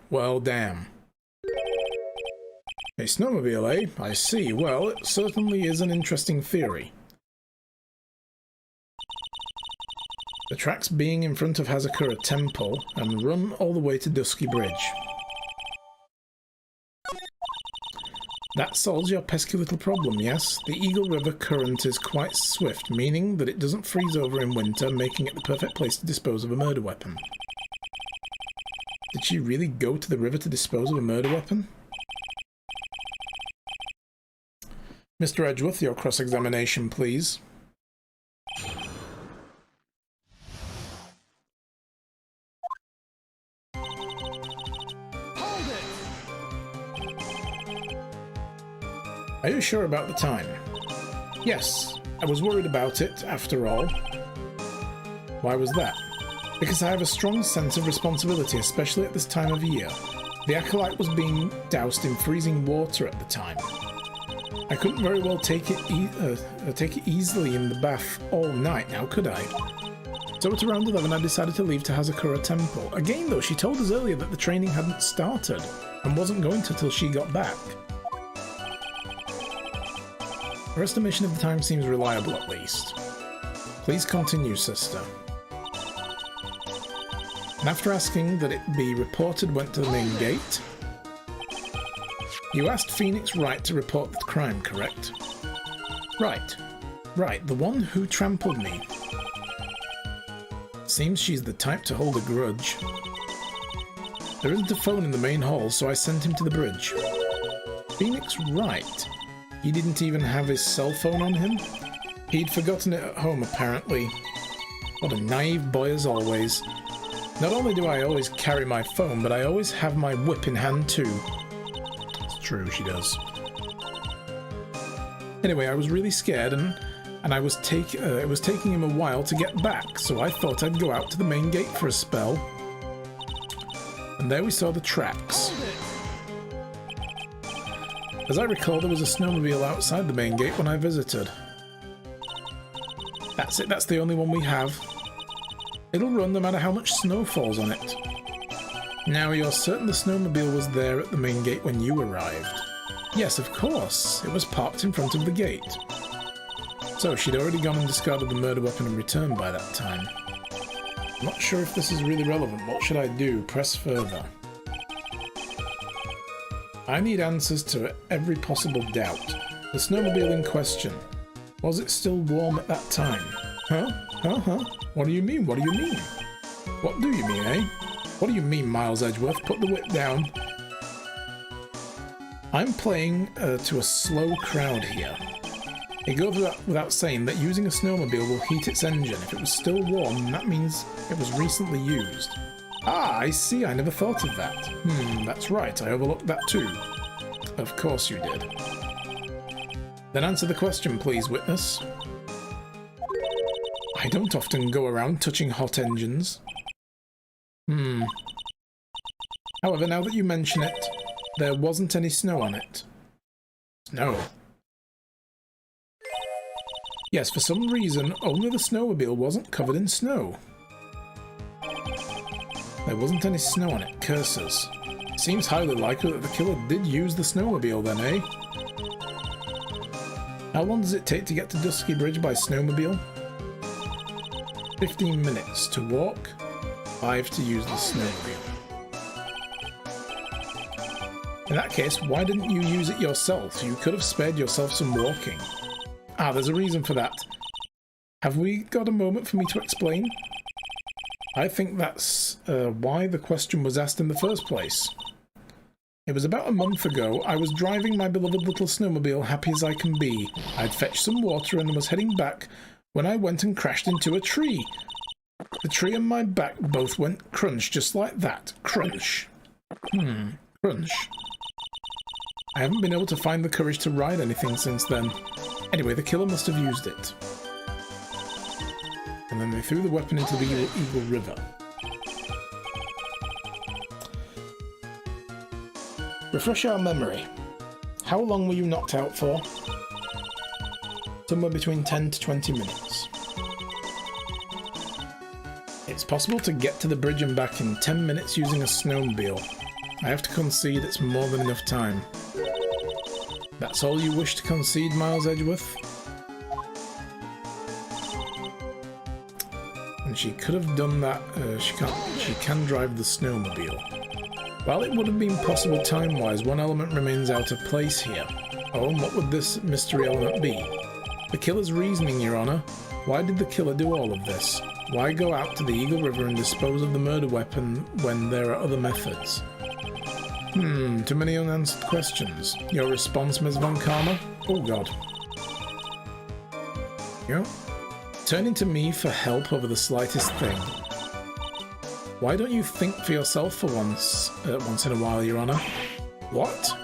Well, damn. A snowmobile, eh? I see. Well, it certainly is an interesting theory. The tracks being in front of Hazakura Temple and run all the way to Dusky Bridge. That solves your pesky little problem, yes? The Eagle River current is quite swift, meaning that it doesn't freeze over in winter, making it the perfect place to dispose of a murder weapon. Did she really go to the river to dispose of a murder weapon? Mr. Edgeworth, your cross-examination, please. Are you sure about the time? Yes, I was worried about it, after all. Why was that? Because I have a strong sense of responsibility, especially at this time of year. The acolyte was being doused in freezing water at the time. I couldn't very well take it easily in the bath all night now, could I? So at around 11 I decided to leave to Hazakura Temple. Again though, she told us earlier that the training hadn't started, and wasn't going to till she got back. Her estimation of the time seems reliable, at least. Please continue, sister. And after asking that it be reported, went to the main gate. You asked Phoenix Wright to report the crime, correct? Right. Right, the one who trampled me. Seems she's the type to hold a grudge. There isn't a phone in the main hall, so I sent him to the bridge. Phoenix Wright? He didn't even have his cell phone on him? He'd forgotten it at home, apparently. What a naive boy as always. Not only do I always carry my phone, but I always have my whip in hand too. It's true, she does. Anyway, I was really scared, and it was taking him a while to get back, so I thought I'd go out to the main gate for a spell. And there we saw the tracks. As I recall, there was a snowmobile outside the main gate when I visited. That's it, that's the only one we have. It'll run no matter how much snow falls on it. Now, you're certain the snowmobile was there at the main gate when you arrived? Yes, of course. It was parked in front of the gate. So, she'd already gone and discarded the murder weapon and returned by that time. I'm not sure if this is really relevant. What should I do? Press further. I need answers to every possible doubt. The snowmobile in question. Was it still warm at that time? Huh? What do you mean? What do you mean? What do you mean, eh? What do you mean, Miles Edgeworth? Put the whip down. I'm playing to a slow crowd here. It goes without saying that using a snowmobile will heat its engine. If it was still warm, that means it was recently used. Ah, I see. I never thought of that. That's right. I overlooked that too. Of course you did. Then answer the question, please, witness. I don't often go around touching hot engines. However, now that you mention it, there wasn't any snow on it. Snow? Yes, for some reason, only the snowmobile wasn't covered in snow. There wasn't any snow on it. Curses. Seems highly likely that the killer did use the snowmobile then, eh? How long does it take to get to Dusky Bridge by snowmobile? 15 minutes to walk, 5 to use the snowmobile. In that case, why didn't you use it yourself? You could have spared yourself some walking. Ah, there's a reason for that. Have we got a moment for me to explain? I think that's why the question was asked in the first place. It was about a month ago. I was driving my beloved little snowmobile, happy as I can be. I'd fetched some water and was heading back when I went and crashed into a tree. The tree and my back both went crunch, just like that. Crunch. Crunch. I haven't been able to find the courage to ride anything since then. Anyway, the killer must have used it. And then they threw the weapon into the Eagle River. Refresh our memory. How long were you knocked out for? Somewhere between 10 to 20 minutes. It's possible to get to the bridge and back in 10 minutes using a snowmobile. I have to concede it's more than enough time. That's all you wish to concede, Miles Edgeworth? And she could have done that. She can drive the snowmobile. While it would have been possible time-wise, one element remains out of place here. Oh, and what would this mystery element be? The killer's reasoning, Your Honor. Why did the killer do all of this? Why go out to the Eagle River and dispose of the murder weapon when there are other methods? Too many unanswered questions. Your response, Ms. Von Karma? Oh god. Yeah. Turning to me for help over the slightest thing. Why don't you think for yourself for once in a while, Your Honor? What?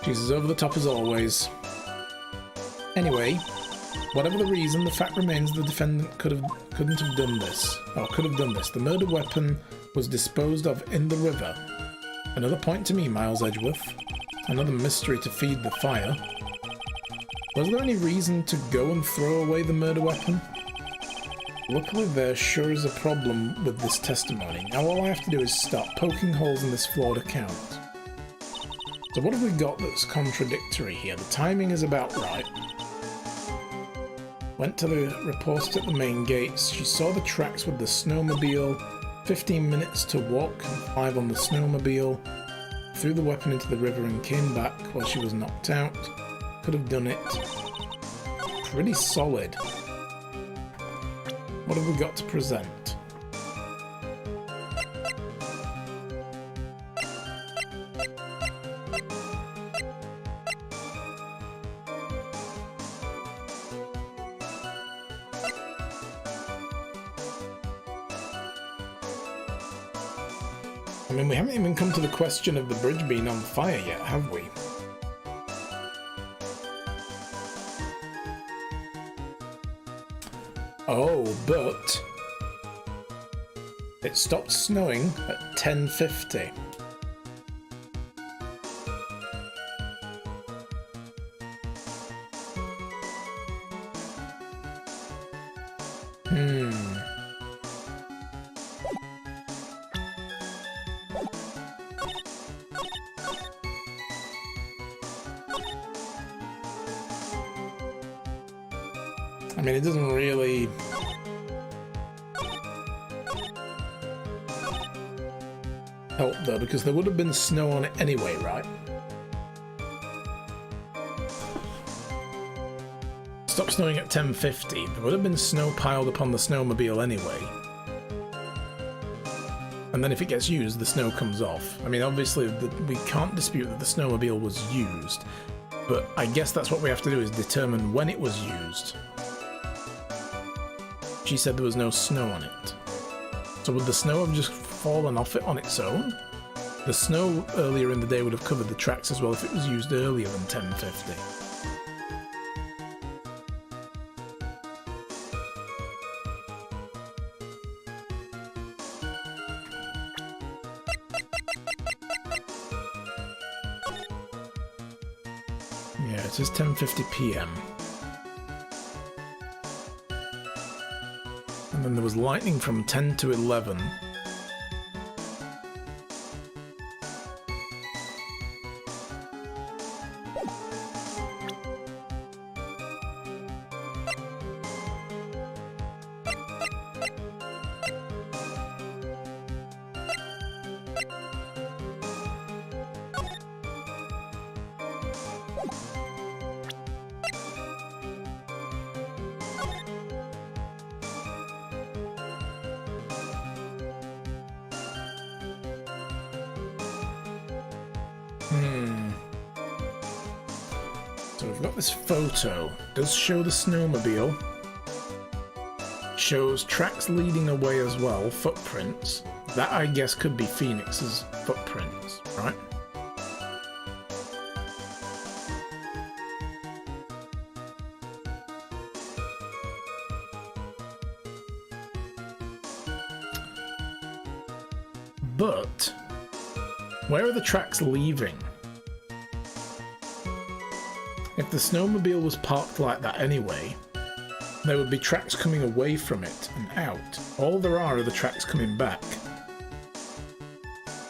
She's as over the top as always. Anyway, whatever the reason, the fact remains the defendant couldn't have done this. Or could have done this. The murder weapon was disposed of in the river. Another point to me, Miles Edgeworth. Another mystery to feed the fire. Was there any reason to go and throw away the murder weapon? Luckily there sure is a problem with this testimony. Now all I have to do is stop poking holes in this flawed account. So what have we got that's contradictory here? The timing is about right. Went to the reporter at the main gates. She saw the tracks with the snowmobile. 15 minutes to walk and 5 on the snowmobile. Threw the weapon into the river and came back while she was knocked out. Could have done it. Pretty solid. What have we got to present? I mean, we haven't even come to the question of the bridge being on fire yet, have we? Oh, but it stopped snowing at 10:50. I mean, it doesn't really... help though, because there would have been snow on it anyway, right? Stopped snowing at 10:50. There would have been snow piled upon the snowmobile anyway. And then if it gets used, the snow comes off. I mean, obviously, we can't dispute that the snowmobile was used, but I guess that's what we have to do, is determine when it was used. She said there was no snow on it. So would the snow have just fallen off it on its own? The snow earlier in the day would have covered the tracks as well if it was used earlier than 10:50. Yeah, it says 10:50 PM. there was lightning from 10 to 11. So we've got this photo. Does show the snowmobile. Shows tracks leading away as well, footprints. That, I guess, could be Phoenix's footprints, right? But where are the tracks leaving? If the snowmobile was parked like that anyway, there would be tracks coming away from it and out. All there are the tracks coming back.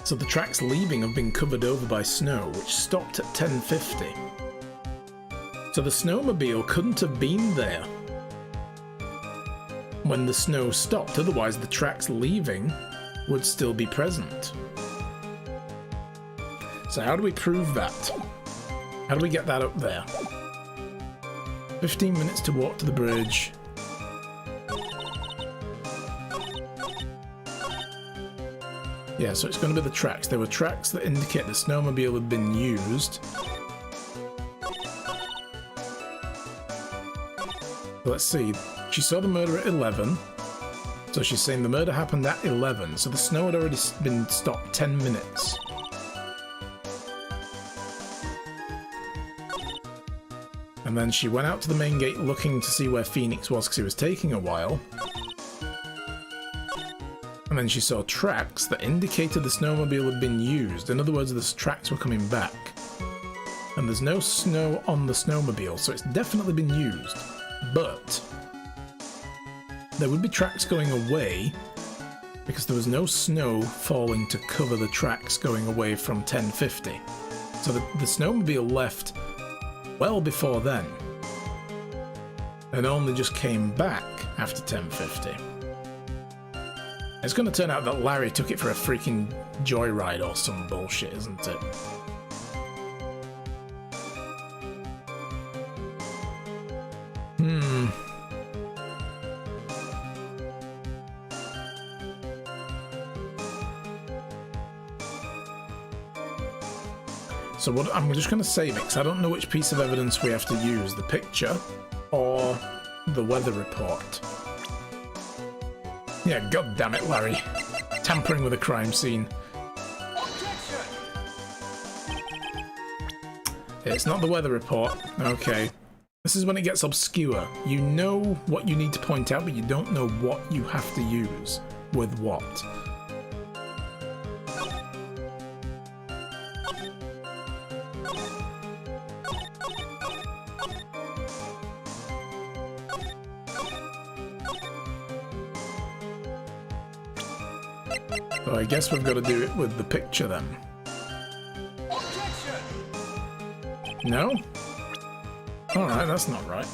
So the tracks leaving have been covered over by snow, which stopped at 10:50. So the snowmobile couldn't have been there when the snow stopped, otherwise the tracks leaving would still be present. So how do we prove that? How do we get that up there? 15 minutes to walk to the bridge. Yeah, so it's going to be the tracks. There were tracks that indicate the snowmobile had been used. Let's see. She saw the murder at 11. So she's saying the murder happened at 11. So the snow had already been stopped 10 minutes. And then she went out to the main gate looking to see where Phoenix was because it was taking a while. And then she saw tracks that indicated the snowmobile had been used. In other words, the tracks were coming back. And there's no snow on the snowmobile, so it's definitely been used. But there would be tracks going away because there was no snow falling to cover the tracks going away from 10:50. So the snowmobile left well before then, and only just came back after 10:50. It's going to turn out that Larry took it for a freaking joyride or some bullshit, isn't it? So what, I'm just going to save it because I don't know which piece of evidence we have to use, the picture or the weather report. Yeah, god damn it, Larry. Tampering with a crime scene. It's not the weather report. Okay. This is when it gets obscure. You know what you need to point out, but you don't know what you have to use with what. So I guess we've got to do it with the picture then. No? Alright, that's not right.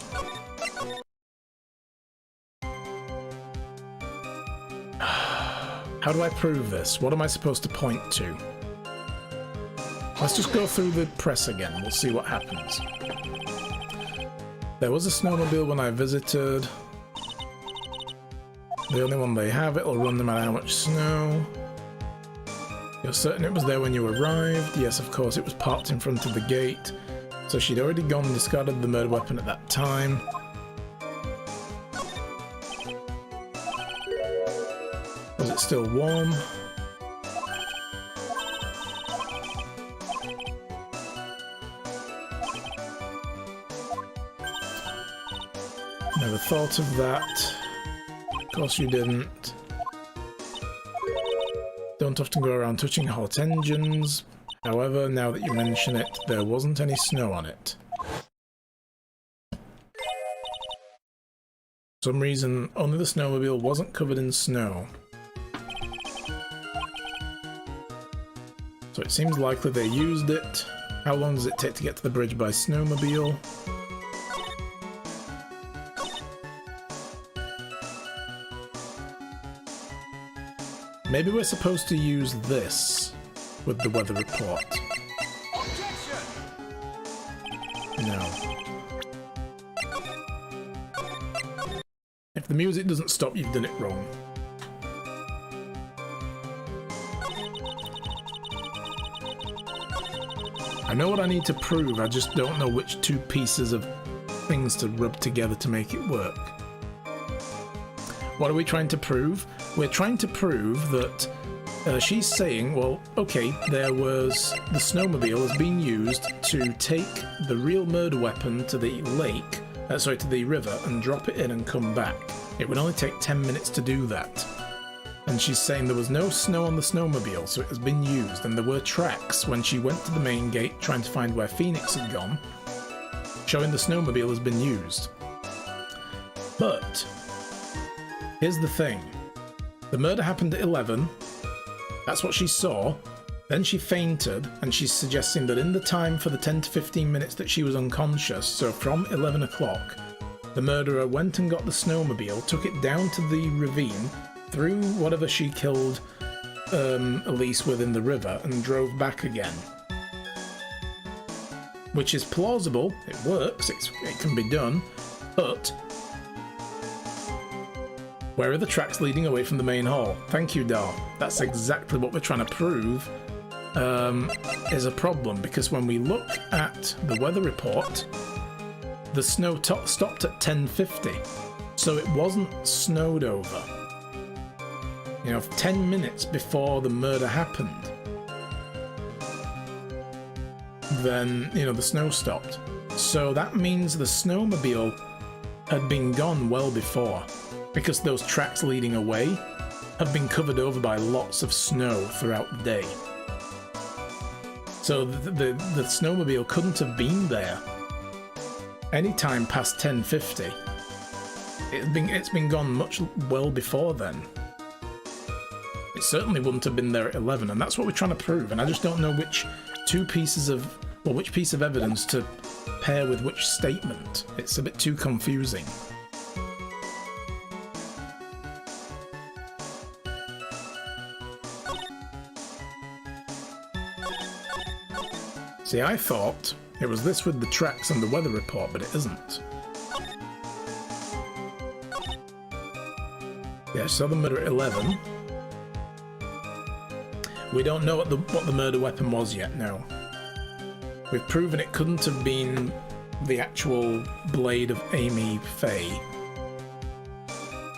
How do I prove this? What am I supposed to point to? Let's just go through the press again. We'll see what happens. There was a snowmobile when I visited. The only one they have, it'll run no matter how much snow. You're certain it was there when you arrived? Yes, of course, it was parked in front of the gate. So she'd already gone and discarded the murder weapon at that time. Was it still warm? Never thought of that. Of course you didn't. Don't often go around touching hot engines. However, now that you mention it, there wasn't any snow on it. some reason, only the snowmobile wasn't covered in snow. So it seems likely they used it. How long does it take to get to the bridge by snowmobile? Maybe we're supposed to use this with the weather report. No. If the music doesn't stop, you've done it wrong. I know what I need to prove, I just don't know which two pieces of things to rub together to make it work. What are we trying to prove? We're trying to prove that she's saying, well, okay, there was the snowmobile has been used to take the real murder weapon to the lake, to the river, and drop it in and come back. It would only take 10 minutes to do that. And she's saying there was no snow on the snowmobile, so it has been used, and there were tracks when she went to the main gate trying to find where Phoenix had gone, showing the snowmobile has been used. But here's the thing. The murder happened at 11. That's what she saw. Then she fainted, and she's suggesting that in the time for the 10 to 15 minutes that she was unconscious, so from 11 o'clock, the murderer went and got the snowmobile, took it down to the ravine, threw whatever she killed Elise with in the river, and drove back again. Which is plausible, it works, it can be done, but where are the tracks leading away from the main hall? Thank you, Dar. That's exactly what we're trying to prove is a problem, because when we look at the weather report, the snow stopped at 10:50, so it wasn't snowed over. You know, 10 minutes before the murder happened, then, you know, the snow stopped. So that means the snowmobile had been gone well before, because those tracks leading away have been covered over by lots of snow throughout the day. So the snowmobile couldn't have been there any time past 10:50. It's been gone much well before then. It certainly wouldn't have been there at 11, and that's what we're trying to prove, and I just don't know which piece of evidence to pair with which statement. It's a bit too confusing. See, I thought it was this with the tracks and the weather report, but it isn't. Yeah, so the murder at 11. We don't know what the murder weapon was yet, no. We've proven it couldn't have been the actual blade of Amy Faye.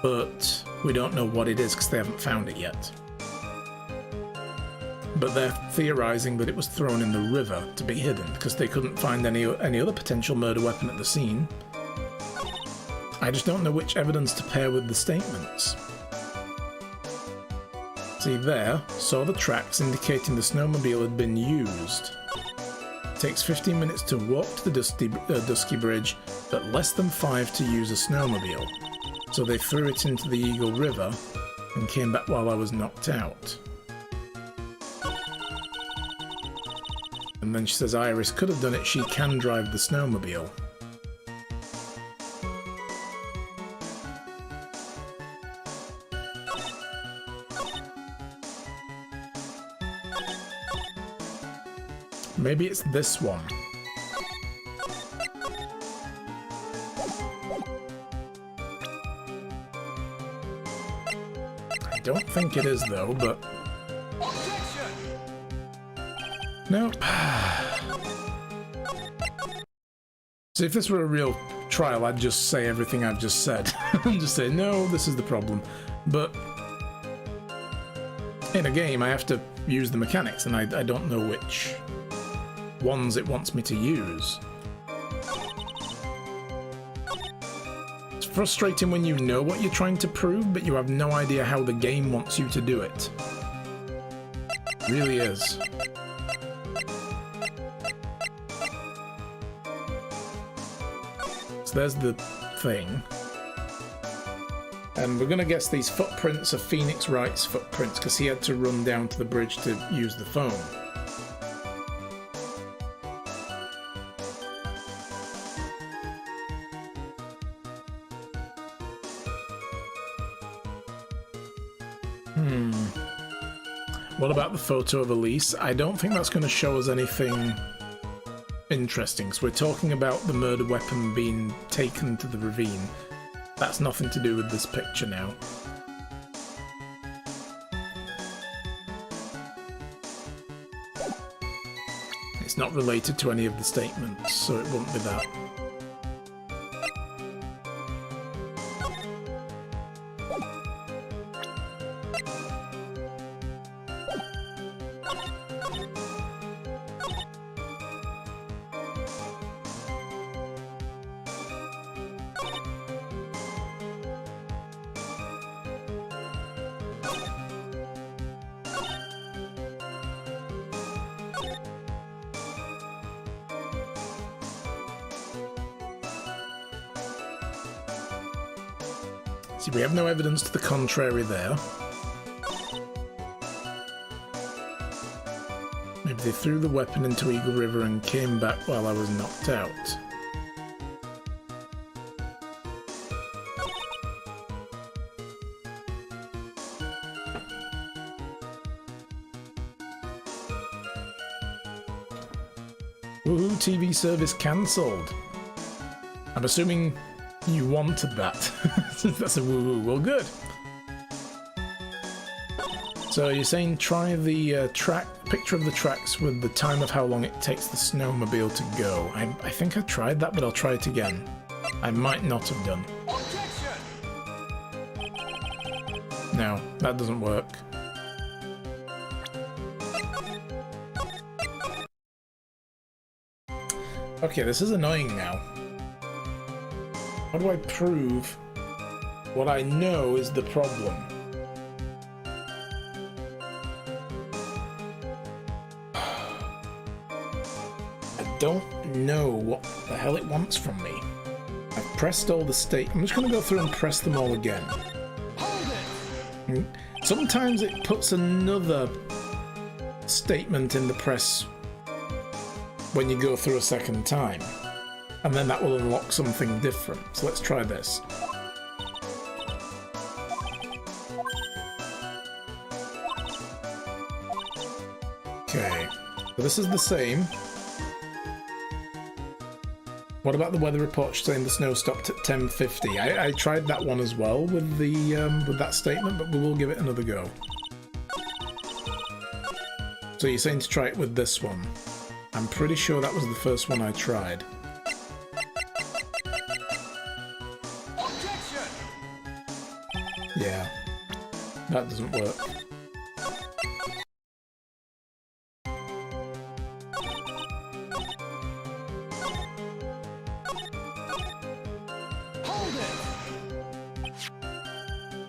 But we don't know what it is because they haven't found it yet. But they're theorizing that it was thrown in the river to be hidden because they couldn't find any other potential murder weapon at the scene. I just don't know which evidence to pair with the statements. See there, saw the tracks indicating the snowmobile had been used. Takes 15 minutes to walk to the Dusky Bridge, but less than 5 to use a snowmobile. So they threw it into the Eagle River and came back while I was knocked out. And then she says Iris could have done it, she can drive the snowmobile. Maybe it's this one. I don't think it is though, but... Nope. See, if this were a real trial, I'd just say everything I've just said. And just say, no, this is the problem. But in a game, I have to use the mechanics, and I don't know which ones it wants me to use. It's frustrating when you know what you're trying to prove, but you have no idea how the game wants you to do it. It really is. So there's the thing. And we're going to guess these footprints are Phoenix Wright's footprints because he had to run down to the bridge to use the phone. What about the photo of Elise? I don't think that's going to show us anything interesting. So we're talking about the murder weapon being taken to the ravine. That's nothing to do with this picture now. It's not related to any of the statements, so it won't be that. See, we have no evidence to the contrary there. Maybe they threw the weapon into Eagle River and came back while I was knocked out. Woohoo, TV service cancelled. I'm assuming you wanted that. That's a woo-woo. Well, good. So you're saying try the picture of the tracks with the time of how long it takes the snowmobile to go. I think I tried that, but I'll try it again. I might not have done. No, that doesn't work. Okay, this is annoying now. How do I prove what I know is the problem? I don't know what the hell it wants from me. I've pressed all the state. I'm just going to go through and press them all again. Sometimes it puts another statement in the press when you go through a second time. And then that will unlock something different. So let's try this. Okay, so this is the same. What about the weather report saying the snow stopped at 10:50? I tried that one as well with the with that statement, but we will give it another go. So you're saying to try it with this one? I'm pretty sure that was the first one I tried. Yeah, that doesn't work.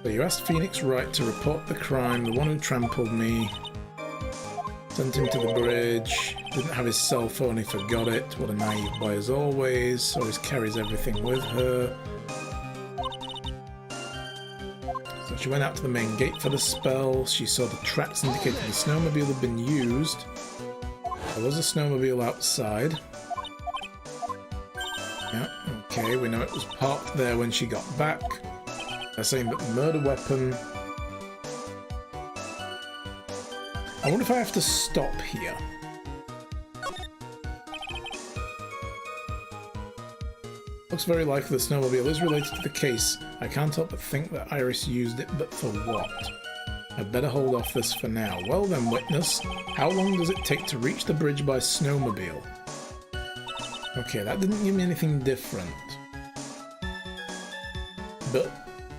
So you asked Phoenix Wright to report the crime, the one who trampled me, sent him to the bridge, didn't have his cell phone, he forgot it, what a naive boy as always, always carries everything with her. So she went out to the main gate for the spell, she saw the tracks indicating the snowmobile had been used. There was a snowmobile outside. Yeah, okay, we know it was parked there when she got back. They're saying that the murder weapon... I wonder if I have to stop here. Looks very likely the snowmobile is related to the case. I can't help but think that Iris used it, but for what? I'd better hold off this for now. Well then, witness, how long does it take to reach the bridge by snowmobile? Okay, that didn't give me anything different. But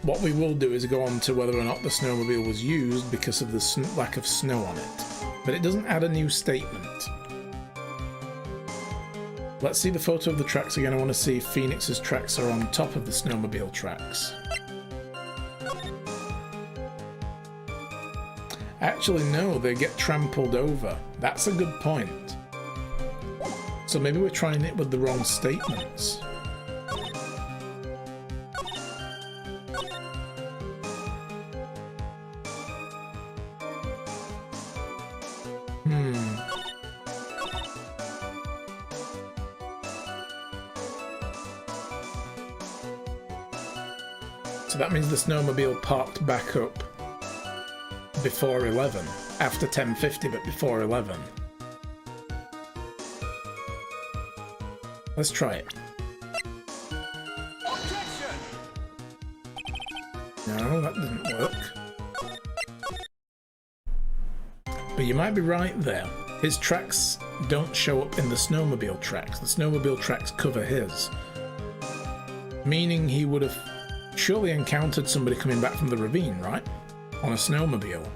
what we will do is go on to whether or not the snowmobile was used because of the lack of snow on it. But it doesn't add a new statement. Let's see the photo of the tracks again. I want to see if Phoenix's tracks are on top of the snowmobile tracks. Actually, no, they get trampled over. That's a good point. So maybe we're trying it with the wrong statements. So that means the snowmobile parked back up before 11. After 10:50, but before 11. Let's try it. Objection! No, that didn't work. But you might be right there. His tracks don't show up in the snowmobile tracks. The snowmobile tracks cover his. Meaning he would have surely encountered somebody coming back from the ravine, right? On a snowmobile.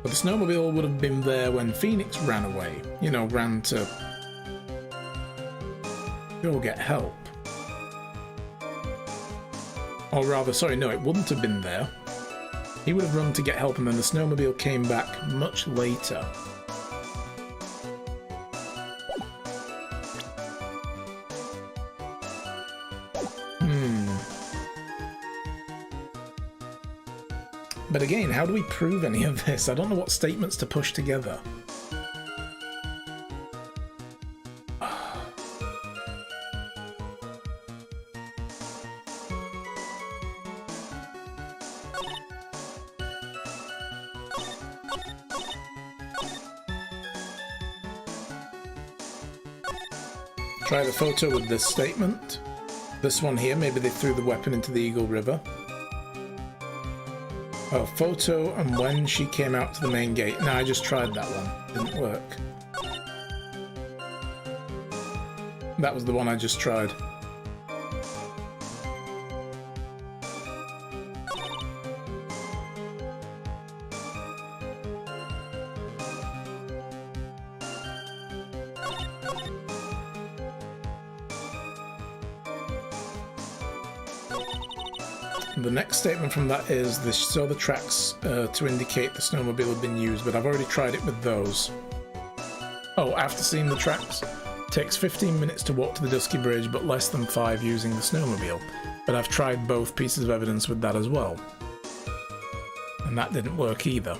But the snowmobile would have been there when Phoenix ran away. You know, ran to go get help. Or rather, sorry, no, it wouldn't have been there. He would have run to get help and then the snowmobile came back much later. But again, how do we prove any of this? I don't know what statements to push together. Try the photo with this statement. This one here, maybe they threw the weapon into the Eagle River. Oh, photo and when she came out to the main gate. No, I just tried that one. Didn't work. That was the one I just tried. The next statement from that is they saw the tracks to indicate the snowmobile had been used, but I've already tried it with those. Oh, after seeing the tracks? Takes 15 minutes to walk to the Dusky Bridge, but less than 5 using the snowmobile. But I've tried both pieces of evidence with that as well. And that didn't work either.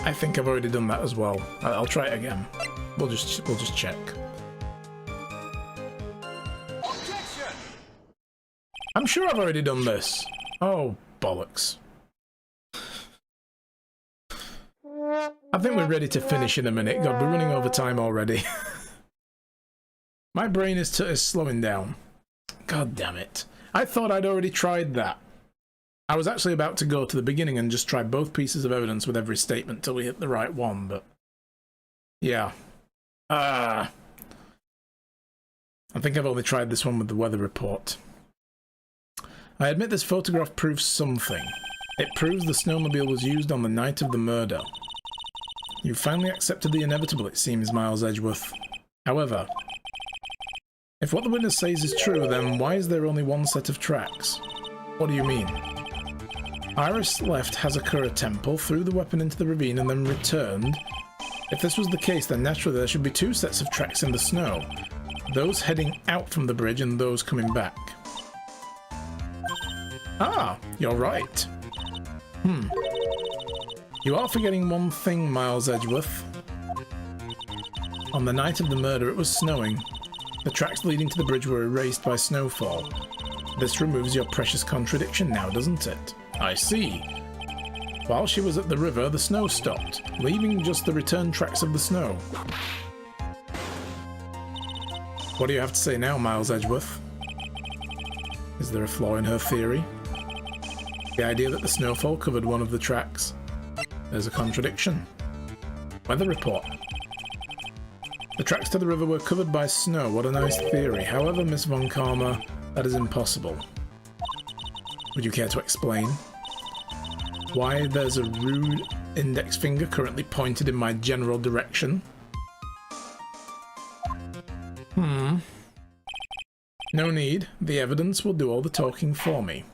I think I've already done that as well. I'll try it again. We'll just check. Objection! I'm sure I've already done this. Oh, bollocks. I think we're ready to finish in a minute. God, we're running over time already. My brain is slowing down. God damn it. I thought I'd already tried that. I was actually about to go to the beginning and just try both pieces of evidence with every statement till we hit the right one, but... yeah. I think I've only tried this one with the weather report. I admit this photograph proves something. It proves the snowmobile was used on the night of the murder. You finally accepted the inevitable, it seems, Miles Edgeworth. However, if what the witness says is true, then why is there only one set of tracks? What do you mean? Iris left Hazakura Temple, threw the weapon into the ravine, and then returned. If this was the case, then naturally there should be 2 sets of tracks in the snow. Those heading out from the bridge and those coming back. Ah, you're right. You are forgetting one thing, Miles Edgeworth. On the night of the murder, it was snowing. The tracks leading to the bridge were erased by snowfall. This removes your precious contradiction now, doesn't it? I see. While she was at the river, the snow stopped, leaving just the return tracks of the snow. What do you have to say now, Miles Edgeworth? Is there a flaw in her theory? The idea that the snowfall covered one of the tracks. There's a contradiction. Weather report. The tracks to the river were covered by snow. What a nice theory. However, Miss Von Karma, that is impossible. Would you care to explain? Why there's a rude index finger currently pointed in my general direction? No need. The evidence will do all the talking for me.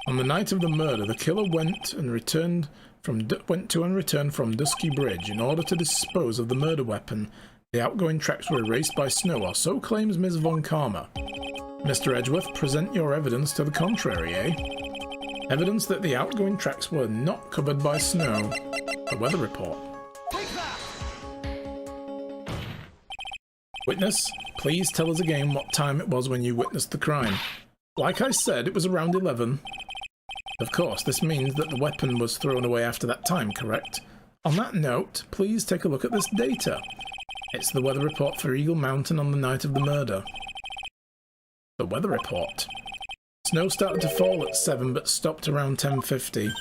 On the night of the murder, the killer went to and returned from Dusky Bridge in order to dispose of the murder weapon. The outgoing tracks were erased by snow, or so claims Ms. Von Karma. Mr. Edgeworth, present your evidence to the contrary, eh? Evidence that the outgoing tracks were not covered by snow. The weather report. Witness, please tell us again what time it was when you witnessed the crime. Like I said, it was around 11. Of course, this means that the weapon was thrown away after that time, correct? On that note, please take a look at this data. It's the weather report for Eagle Mountain on the night of the murder. The weather report. Snow started to fall at 7 but stopped around 10:50.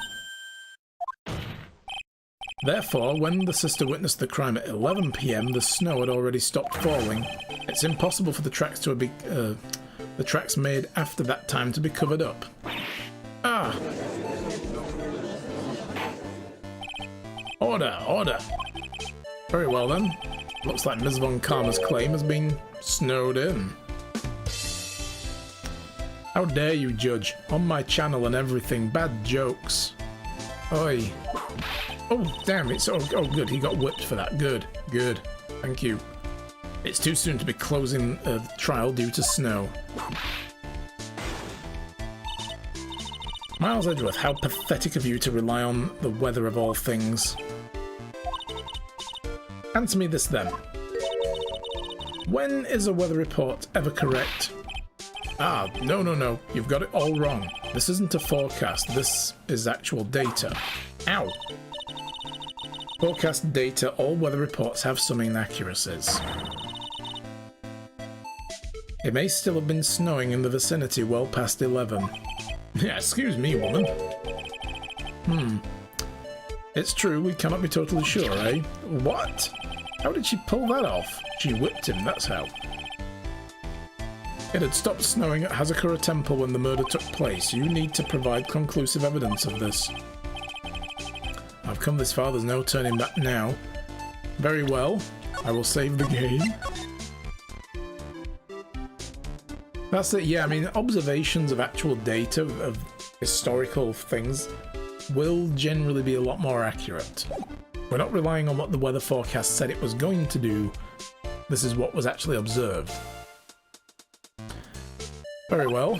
Therefore, when the sister witnessed the crime at 11 PM, the snow had already stopped falling. It's impossible for the tracks to be the tracks made after that time to be covered up. Ah! Order, order! Very well then. Looks like Ms. Von Karma's claim has been snowed in. How dare you, Judge? On my channel and everything. Bad jokes. Oi. Oh, damn, it's... Oh, good, he got whipped for that. Good, good. Thank you. It's too soon to be closing the trial due to snow. Miles Edgeworth, how pathetic of you to rely on the weather of all things. Answer me this then. When is a weather report ever correct? Ah, no, no, no. You've got it all wrong. This isn't a forecast. This is actual data. Ow! Forecast data, all weather reports have some inaccuracies. It may still have been snowing in the vicinity well past 11. Yeah, excuse me, woman. It's true, we cannot be totally sure, eh? What? How did she pull that off? She whipped him, that's how. It had stopped snowing at Hazakura Temple when the murder took place. You need to provide conclusive evidence of this. I've come this far, there's no turning back now. Very well, I will save the game. That's it, yeah, I mean, observations of actual data, of historical things, will generally be a lot more accurate. We're not relying on what the weather forecast said it was going to do. This is what was actually observed. Very well.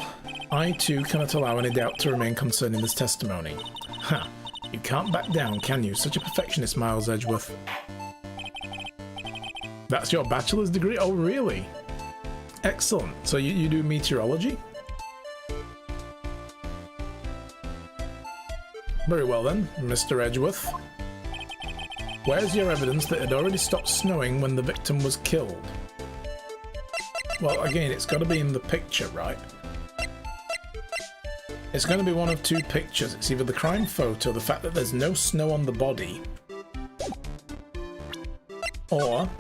I too cannot allow any doubt to remain concerning this testimony. Ha! You can't back down, can you? Such a perfectionist, Miles Edgeworth. That's your bachelor's degree? Oh, really? Excellent. So you do meteorology? Very well then, Mr. Edgeworth. Where's your evidence that it had already stopped snowing when the victim was killed? Well, again, it's got to be in the picture, right? It's going to be one of two pictures. It's either the crime photo, the fact that there's no snow on the body, or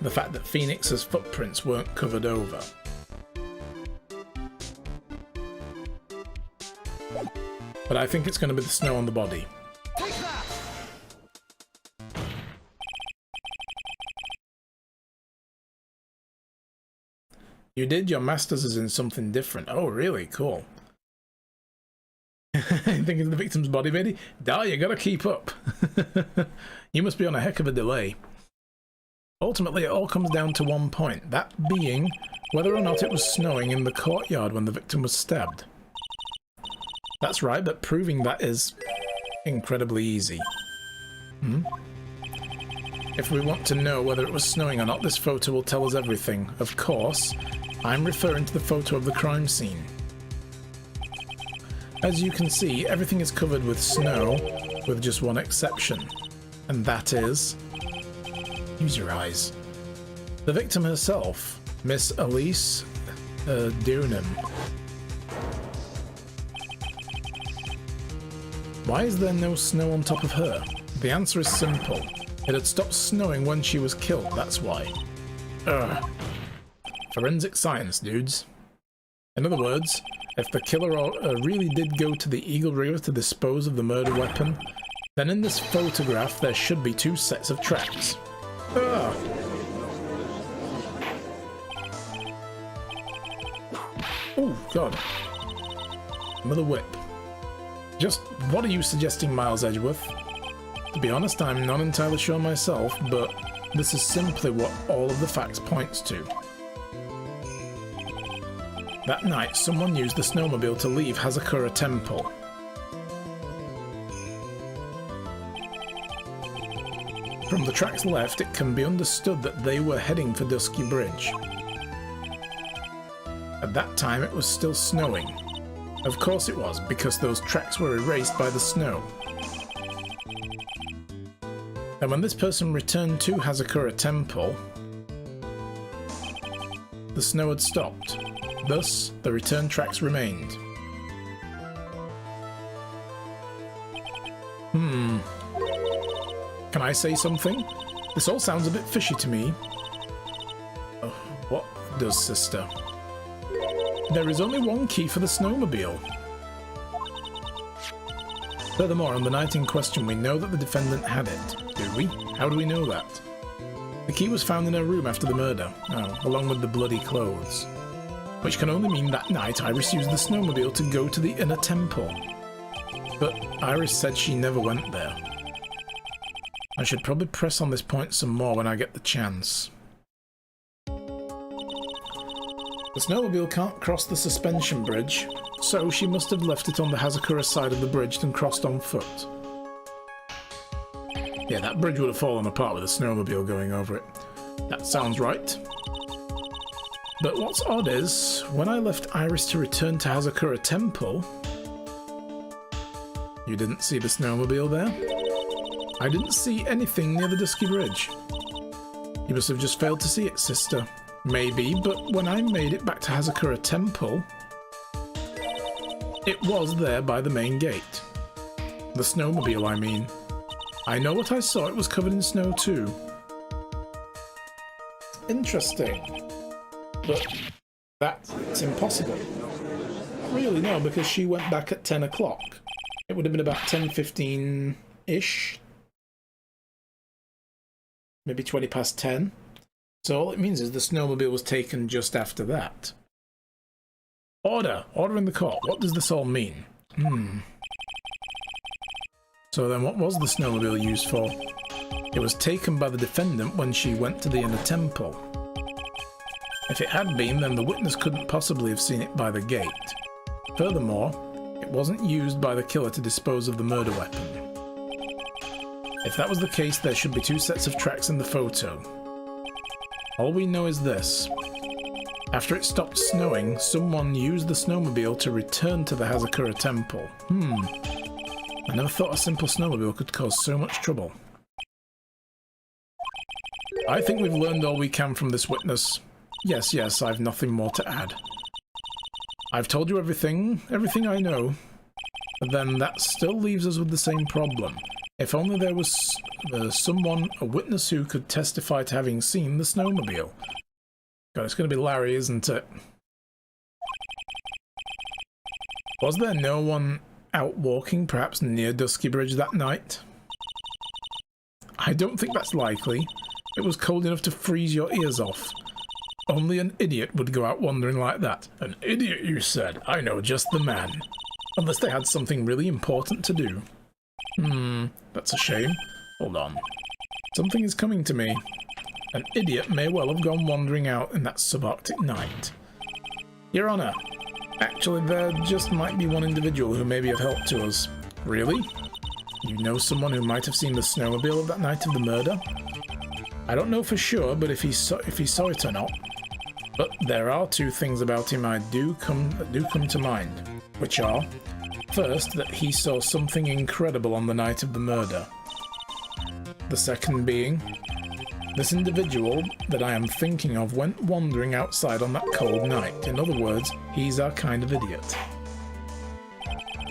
the fact that Phoenix's footprints weren't covered over. But I think it's going to be the snow on the body. You did? Your master's is in something different. Oh, really? Cool. Thinking of the victim's body, baby? Dal, you gotta keep up. You must be on a heck of a delay. Ultimately, it all comes down to one point, that being whether or not it was snowing in the courtyard when the victim was stabbed. That's right, but proving that is incredibly easy. If we want to know whether it was snowing or not, this photo will tell us everything. Of course, I'm referring to the photo of the crime scene. As you can see, everything is covered with snow, with just one exception, and that is... use your eyes. The victim herself, Miss Elise Durham. Why is there no snow on top of her? The answer is simple. It had stopped snowing when she was killed, that's why. Ugh. Forensic science, dudes. In other words, if the killer really did go to the Eagle River to dispose of the murder weapon, then in this photograph there should be two sets of tracks. Ugh. Oh, God. Another whip. Just what are you suggesting, Miles Edgeworth? To be honest, I'm not entirely sure myself, but this is simply what all of the facts points to. That night, someone used the snowmobile to leave Hazakura Temple. From the tracks left, it can be understood that they were heading for Dusky Bridge. At that time, it was still snowing. Of course it was, because those tracks were erased by the snow. And when this person returned to Hazakura Temple, the snow had stopped. Thus, the return tracks remained. Can I say something? This all sounds a bit fishy to me. Oh, what does, sister? There is only one key for the snowmobile. Furthermore, on the night in question, we know that the defendant had it. Do we? How do we know that? The key was found in her room after the murder, along with the bloody clothes. Which can only mean that night Iris used the snowmobile to go to the inner temple. But Iris said she never went there. I should probably press on this point some more when I get the chance. The snowmobile can't cross the suspension bridge, so she must have left it on the Hazakura side of the bridge and crossed on foot. Yeah, that bridge would have fallen apart with a snowmobile going over it. That sounds right. But what's odd is, when I left Iris to return to Hazakura Temple, you didn't see the snowmobile there? I didn't see anything near the Dusky Bridge. You must have just failed to see it, sister. Maybe, but when I made it back to Hazakura Temple, it was there by the main gate. The snowmobile, I mean. I know what I saw, it was covered in snow too. Interesting. But that's impossible. Really, no, because she went back at 10 o'clock. It would have been about 10:15-ish. Maybe 20 past 10. So all it means is the snowmobile was taken just after that. Order! Order in the court. What does this all mean? So then what was the snowmobile used for? It was taken by the defendant when she went to the inner temple. If it had been, then the witness couldn't possibly have seen it by the gate. Furthermore, it wasn't used by the killer to dispose of the murder weapon. If that was the case, there should be two sets of tracks in the photo. All we know is this. After it stopped snowing, someone used the snowmobile to return to the Hazakura Temple. I never thought a simple snowmobile could cause so much trouble. I think we've learned all we can from this witness. Yes, I've nothing more to add. I've told you everything I know. But then that still leaves us with the same problem. If only there was someone, a witness who could testify to having seen the snowmobile. God, it's going to be Larry, isn't it? Was there no one out walking, perhaps near Dusky Bridge that night? I don't think that's likely. It was cold enough to freeze your ears off. Only an idiot would go out wandering like that. An idiot, you said? I know just the man. Unless they had something really important to do. That's a shame. Hold on. Something is coming to me. An idiot may well have gone wandering out in that subarctic night. Your Honor, actually there just might be one individual who may be of help to us. Really? You know someone who might have seen the snowmobile of that night of the murder? I don't know for sure, but if he saw it or not. But there are two things about him that do come to mind, which are, first, that he saw something incredible on the night of the murder. The second being, this individual that I am thinking of went wandering outside on that cold night. In other words, he's our kind of idiot.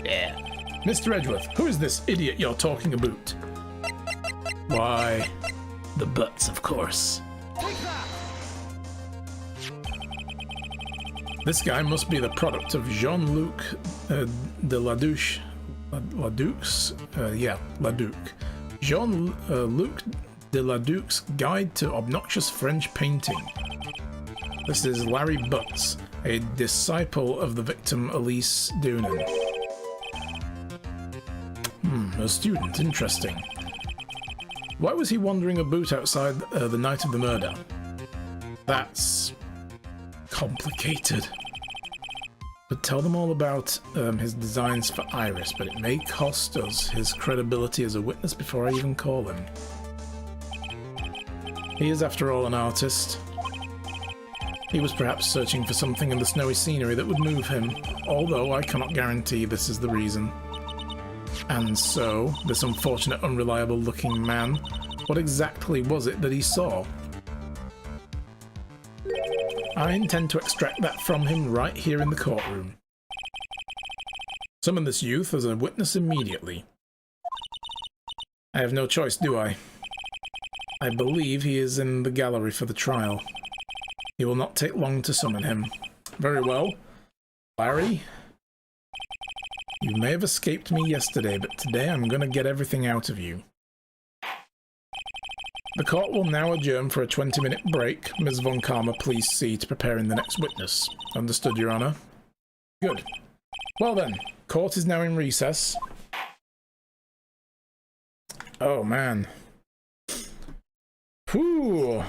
Yeah. Mr. Edgeworth, who is this idiot you're talking about? Why, the Butts, of course. This guy must be the product of Jean-Luc de Ladouche. Ladouc. Jean-Luc de Ladouc's Guide to Obnoxious French Painting. This is Larry Butts, A disciple of the victim Elise Doonan. A student, interesting. Why was he wandering about outside the night of the murder? That's complicated. But tell them all about his designs for Iris, but it may cost us his credibility as a witness before I even call him. He is, after all, an artist. He was perhaps searching for something in the snowy scenery that would move him, although I cannot guarantee this is the reason. And so, this unfortunate, unreliable-looking man, what exactly was it that he saw? I intend to extract that from him right here in the courtroom. Summon this youth as a witness immediately. I have no choice, do I? I believe he is in the gallery for the trial. It will not take long to summon him. Very well. Larry? You may have escaped me yesterday, but today I'm going to get everything out of you. The court will now adjourn for a 20-minute break. Ms. Von Karma, please see to preparing the next witness. Understood, Your Honor? Good. Well then, court is now in recess. Oh, man. Whew.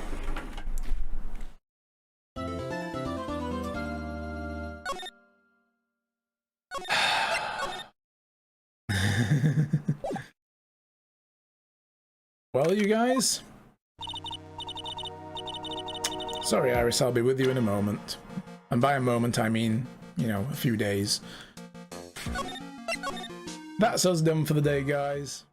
Well, you guys? Sorry, Iris, I'll be with you in a moment. And by a moment, I mean, you know, a few days. That's us done for the day, guys.